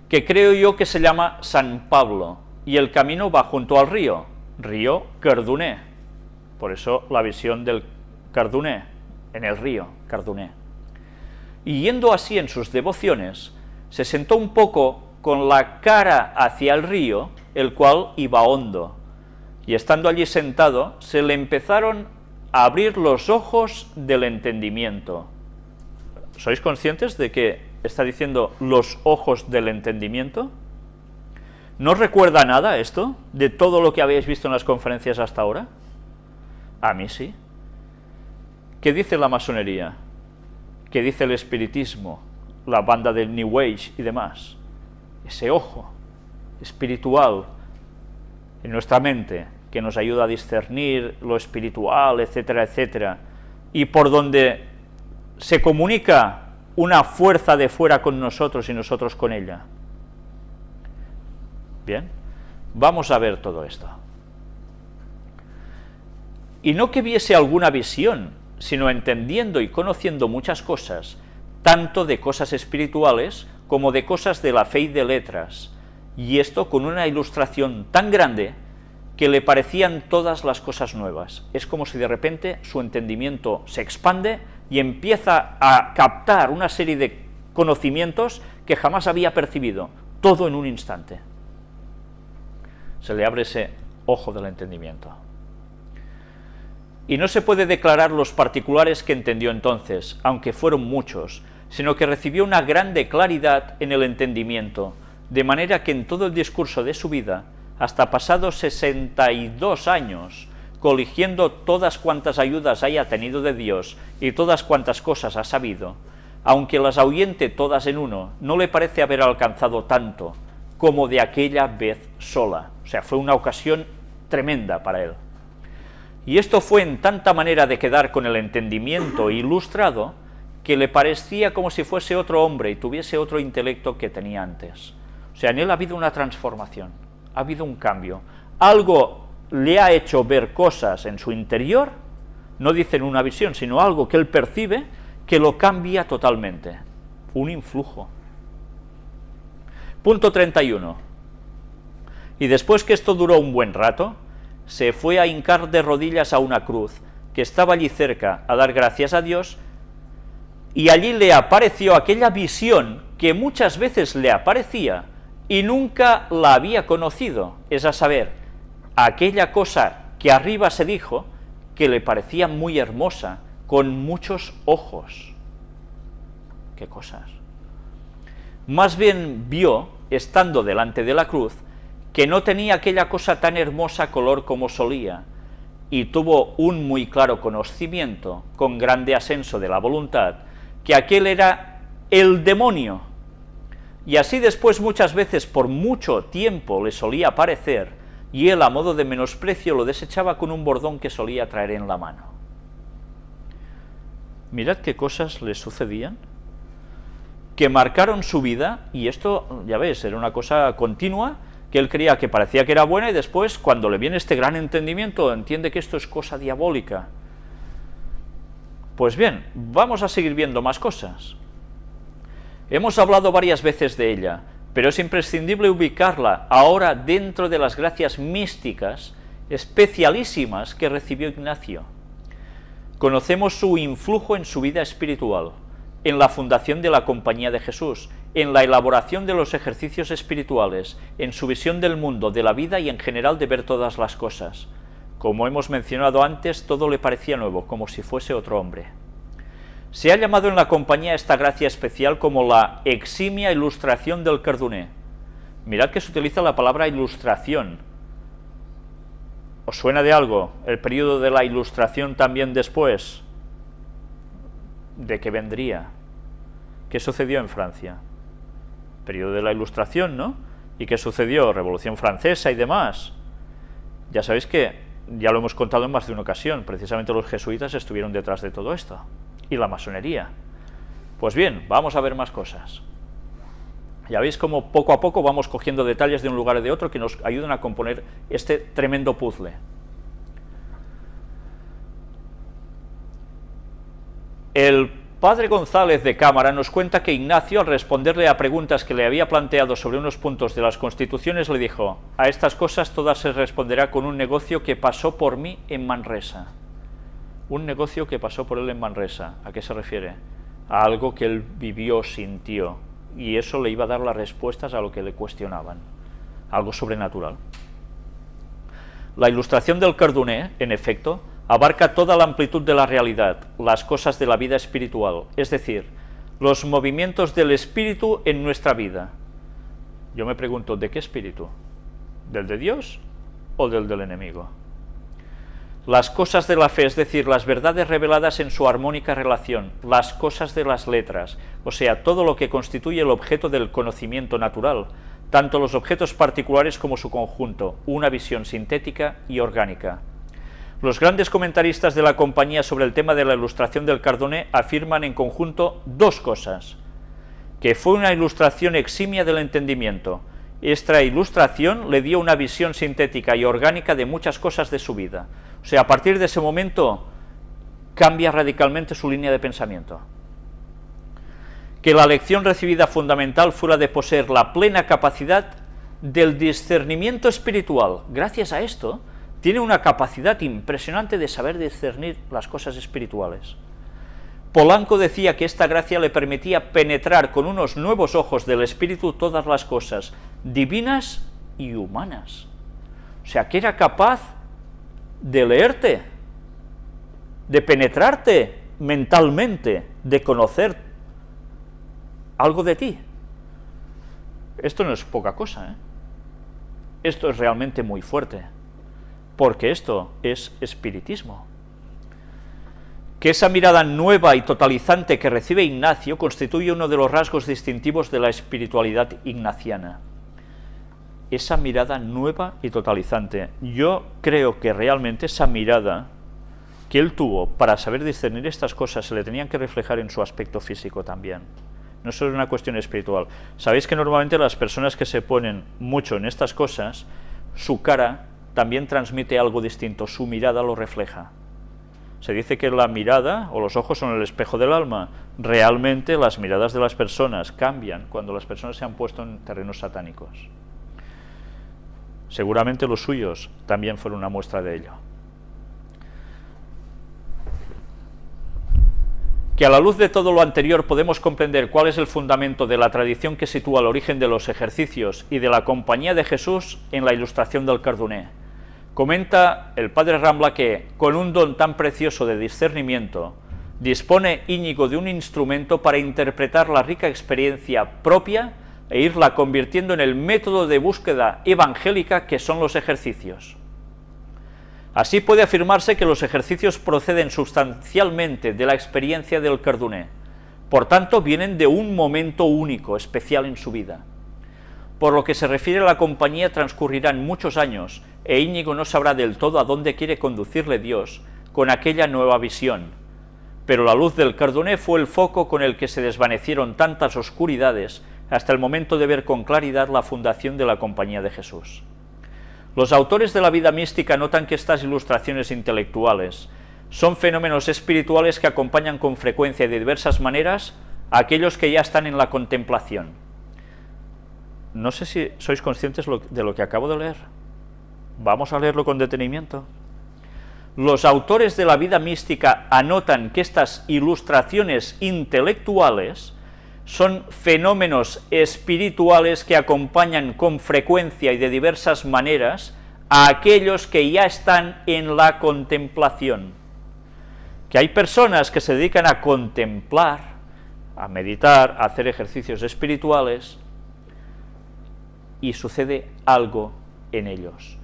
que creo yo que se llama San Pablo, y el camino va junto al río Cardoner, por eso la visión del Cardoner, en el río Cardoner. Y yendo así en sus devociones, se sentó un poco con la cara hacia el río, el cual iba hondo, y estando allí sentado, se le empezaron a abrir los ojos del entendimiento. ¿Sois conscientes de que está diciendo los ojos del entendimiento? ¿No recuerda nada esto de todo lo que habéis visto en las conferencias hasta ahora? A mí sí. ¿Qué dice la masonería? ¿Qué dice el espiritismo, la banda del New Age y demás? Ese ojo espiritual en nuestra mente que nos ayuda a discernir lo espiritual, etcétera, etcétera, y por donde se comunica una fuerza de fuera con nosotros y nosotros con ella. Bien, vamos a ver todo esto. Y no que viese alguna visión, sino entendiendo y conociendo muchas cosas, tanto de cosas espirituales como de cosas de la fe y de letras, y esto con una ilustración tan grande que le parecían todas las cosas nuevas. Es como si de repente su entendimiento se expande y empieza a captar una serie de conocimientos que jamás había percibido, todo en un instante. Se le abre ese ojo del entendimiento. Y no se puede declarar los particulares que entendió entonces, aunque fueron muchos, sino que recibió una grande claridad en el entendimiento, de manera que en todo el discurso de su vida, hasta pasados 62 años, coligiendo todas cuantas ayudas haya tenido de Dios y todas cuantas cosas ha sabido, aunque las ahuyente todas en uno, no le parece haber alcanzado tanto como de aquella vez sola. O sea, fue una ocasión tremenda para él. Y esto fue en tanta manera de quedar con el entendimiento ilustrado, que le parecía como si fuese otro hombre y tuviese otro intelecto que tenía antes. O sea, en él ha habido una transformación, ha habido un cambio. Algo le ha hecho ver cosas en su interior, no dicen una visión, sino algo que él percibe, que lo cambia totalmente. Un influjo. Punto 31. Y después que esto duró un buen rato, se fue a hincar de rodillas a una cruz, que estaba allí cerca, a dar gracias a Dios, y allí le apareció aquella visión que muchas veces le aparecía y nunca la había conocido, es a saber, aquella cosa que arriba se dijo que le parecía muy hermosa, con muchos ojos. ¿Qué cosas? Más bien vio, estando delante de la cruz, que no tenía aquella cosa tan hermosa color como solía, y tuvo un muy claro conocimiento, con grande ascenso de la voluntad, que aquel era el demonio, y así después muchas veces por mucho tiempo le solía aparecer, y él a modo de menosprecio lo desechaba con un bordón que solía traer en la mano. Mirad qué cosas le sucedían, que marcaron su vida, y esto, ya ves, era una cosa continua, que él creía que parecía que era buena, y después, cuando le viene este gran entendimiento, entiende que esto es cosa diabólica. Pues bien, vamos a seguir viendo más cosas. Hemos hablado varias veces de ella, pero es imprescindible ubicarla ahora dentro de las gracias místicas especialísimas que recibió Ignacio. Conocemos su influjo en su vida espiritual, en la fundación de la Compañía de Jesús, en la elaboración de los ejercicios espirituales, en su visión del mundo, de la vida y en general de ver todas las cosas. Como hemos mencionado antes, todo le parecía nuevo, como si fuese otro hombre. Se ha llamado en la Compañía esta gracia especial como la eximia ilustración del Cardoner. Mirad que se utiliza la palabra ilustración. ¿Os suena de algo el periodo de la Ilustración también después? ¿De qué vendría? ¿Qué sucedió en Francia? Periodo de la Ilustración, ¿no? ¿Y qué sucedió? Revolución Francesa y demás. Ya sabéis que, ya lo hemos contado en más de una ocasión, precisamente los jesuitas estuvieron detrás de todo esto, y la masonería. Pues bien, vamos a ver más cosas. Ya veis cómo poco a poco vamos cogiendo detalles de un lugar y de otro que nos ayudan a componer este tremendo puzzle. El padre González de Cámara nos cuenta que Ignacio, al responderle a preguntas que le había planteado sobre unos puntos de las constituciones, le dijo: a estas cosas todas se responderá con un negocio que pasó por mí en Manresa. Un negocio que pasó por él en Manresa. ¿A qué se refiere? A algo que él vivió, sintió, y eso le iba a dar las respuestas a lo que le cuestionaban. Algo sobrenatural. La ilustración del Cardoner, en efecto, abarca toda la amplitud de la realidad, las cosas de la vida espiritual, es decir, los movimientos del espíritu en nuestra vida. Yo me pregunto, ¿de qué espíritu? ¿Del de Dios o del enemigo? Las cosas de la fe, es decir, las verdades reveladas en su armónica relación, las cosas de las letras, o sea, todo lo que constituye el objeto del conocimiento natural, tanto los objetos particulares como su conjunto, una visión sintética y orgánica. Los grandes comentaristas de la Compañía sobre el tema de la ilustración del Cardoner afirman en conjunto dos cosas: que fue una ilustración eximia del entendimiento. Esta ilustración le dio una visión sintética y orgánica de muchas cosas de su vida. O sea, a partir de ese momento cambia radicalmente su línea de pensamiento. Que la lección recibida fundamental fue la de poseer la plena capacidad del discernimiento espiritual. Gracias a esto, tiene una capacidad impresionante de saber discernir las cosas espirituales. Polanco decía que esta gracia le permitía penetrar con unos nuevos ojos del espíritu todas las cosas, divinas y humanas. O sea, que era capaz de leerte, de penetrarte mentalmente, de conocer algo de ti. Esto no es poca cosa, ¿eh? Esto es realmente muy fuerte, porque esto es espiritismo. Que esa mirada nueva y totalizante que recibe Ignacio constituye uno de los rasgos distintivos de la espiritualidad ignaciana. Esa mirada nueva y totalizante. Yo creo que realmente esa mirada que él tuvo para saber discernir estas cosas se le tenían que reflejar en su aspecto físico también. No solo es una cuestión espiritual. Sabéis que normalmente las personas que se ponen mucho en estas cosas, su cara también transmite algo distinto, su mirada lo refleja. Se dice que la mirada o los ojos son el espejo del alma. Realmente las miradas de las personas cambian cuando las personas se han puesto en terrenos satánicos. Seguramente los suyos también fueron una muestra de ello. Que a la luz de todo lo anterior podemos comprender cuál es el fundamento de la tradición que sitúa el origen de los ejercicios y de la compañía de Jesús en la ilustración del Cardoner. Comenta el padre Rambla que, con un don tan precioso de discernimiento, dispone Íñigo de un instrumento para interpretar la rica experiencia propia e irla convirtiendo en el método de búsqueda evangélica que son los ejercicios. Así puede afirmarse que los ejercicios proceden sustancialmente de la experiencia del Cardoner, por tanto vienen de un momento único, especial en su vida. Por lo que se refiere a la compañía transcurrirán muchos años e Íñigo no sabrá del todo a dónde quiere conducirle Dios con aquella nueva visión, pero la luz del Cardoner fue el foco con el que se desvanecieron tantas oscuridades hasta el momento de ver con claridad la fundación de la Compañía de Jesús. Los autores de la vida mística notan que estas ilustraciones intelectuales son fenómenos espirituales que acompañan con frecuencia y de diversas maneras a aquellos que ya están en la contemplación. No sé si sois conscientes de lo que acabo de leer. Vamos a leerlo con detenimiento. Los autores de la vida mística anotan que estas ilustraciones intelectuales son fenómenos espirituales que acompañan con frecuencia y de diversas maneras a aquellos que ya están en la contemplación. Que hay personas que se dedican a contemplar, a meditar, a hacer ejercicios espirituales, y sucede algo en ellos.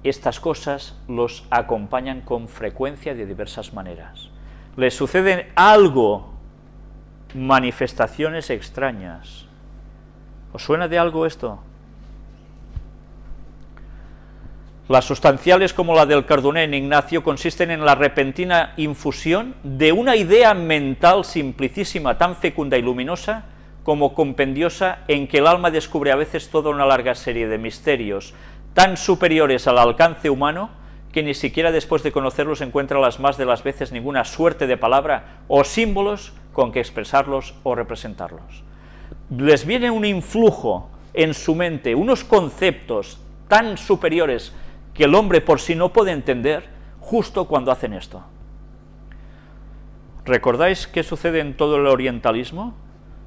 Estas cosas los acompañan con frecuencia de diversas maneras. Les sucede algo, manifestaciones extrañas. ¿Os suena de algo esto? Las sustanciales, como la del Cardoner en Ignacio, consisten en la repentina infusión de una idea mental simplicísima, tan fecunda y luminosa, como compendiosa, en que el alma descubre a veces toda una larga serie de misterios, tan superiores al alcance humano, que ni siquiera después de conocerlos encuentra las más de las veces ninguna suerte de palabra o símbolos con que expresarlos o representarlos. Les viene un influjo en su mente, unos conceptos tan superiores que el hombre por sí no puede entender justo cuando hacen esto. ¿Recordáis qué sucede en todo el orientalismo?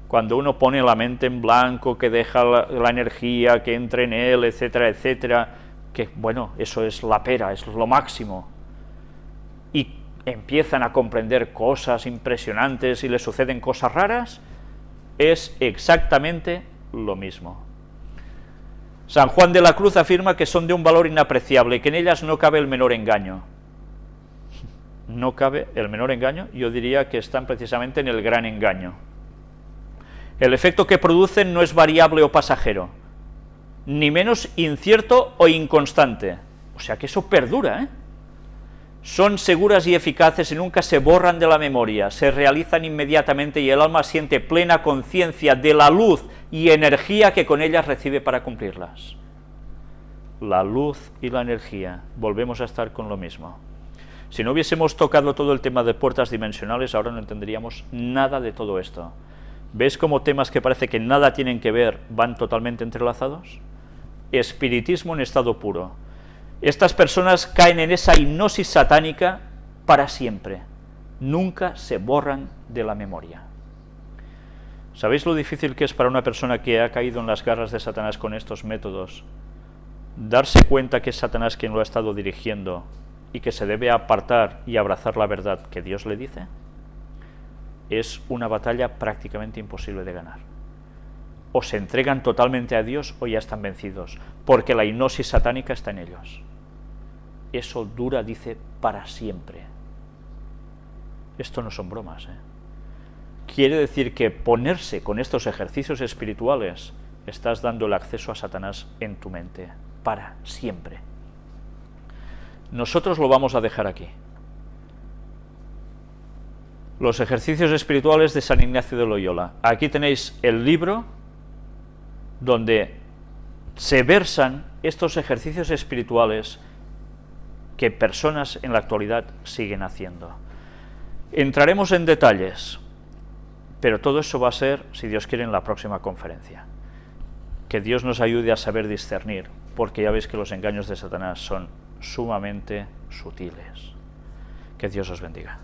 Cuando uno pone la mente en blanco, que deja la energía que entre en él, etcétera, etcétera, que bueno, eso es la pera, es lo máximo. Y empiezan a comprender cosas impresionantes y les suceden cosas raras, es exactamente lo mismo. San Juan de la Cruz afirma que son de un valor inapreciable y que en ellas no cabe el menor engaño. No cabe el menor engaño, yo diría que están precisamente en el gran engaño. El efecto que producen no es variable o pasajero, ni menos incierto o inconstante, o sea que eso perdura, ¿eh? Son seguras y eficaces y nunca se borran de la memoria, se realizan inmediatamente y el alma siente plena conciencia de la luz y energía que con ellas recibe para cumplirlas. La luz y la energía, volvemos a estar con lo mismo. Si no hubiésemos tocado todo el tema de puertas dimensionales, ahora no entenderíamos nada de todo esto. ¿Ves cómo temas que parece que nada tienen que ver van totalmente entrelazados? Espiritismo en estado puro. Estas personas caen en esa hipnosis satánica para siempre. nunca se borran de la memoria. ¿Sabéis lo difícil que es para una persona que ha caído en las garras de Satanás con estos métodos darse cuenta que es Satanás quien lo ha estado dirigiendo y que se debe apartar y abrazar la verdad que Dios le dice? Es una batalla prácticamente imposible de ganar. O se entregan totalmente a Dios o ya están vencidos, porque la hipnosis satánica está en ellos. Eso dura, dice, para siempre. Esto no son bromas, ¿eh? Quiere decir que ponerse con estos ejercicios espirituales, estás dando el acceso a Satanás en tu mente, para siempre. Nosotros lo vamos a dejar aquí. Los ejercicios espirituales de San Ignacio de Loyola. Aquí tenéis el libro donde se versan estos ejercicios espirituales que personas en la actualidad siguen haciendo. Entraremos en detalles, pero todo eso va a ser, si Dios quiere, en la próxima conferencia. Que Dios nos ayude a saber discernir, porque ya veis que los engaños de Satanás son sumamente sutiles. Que Dios os bendiga.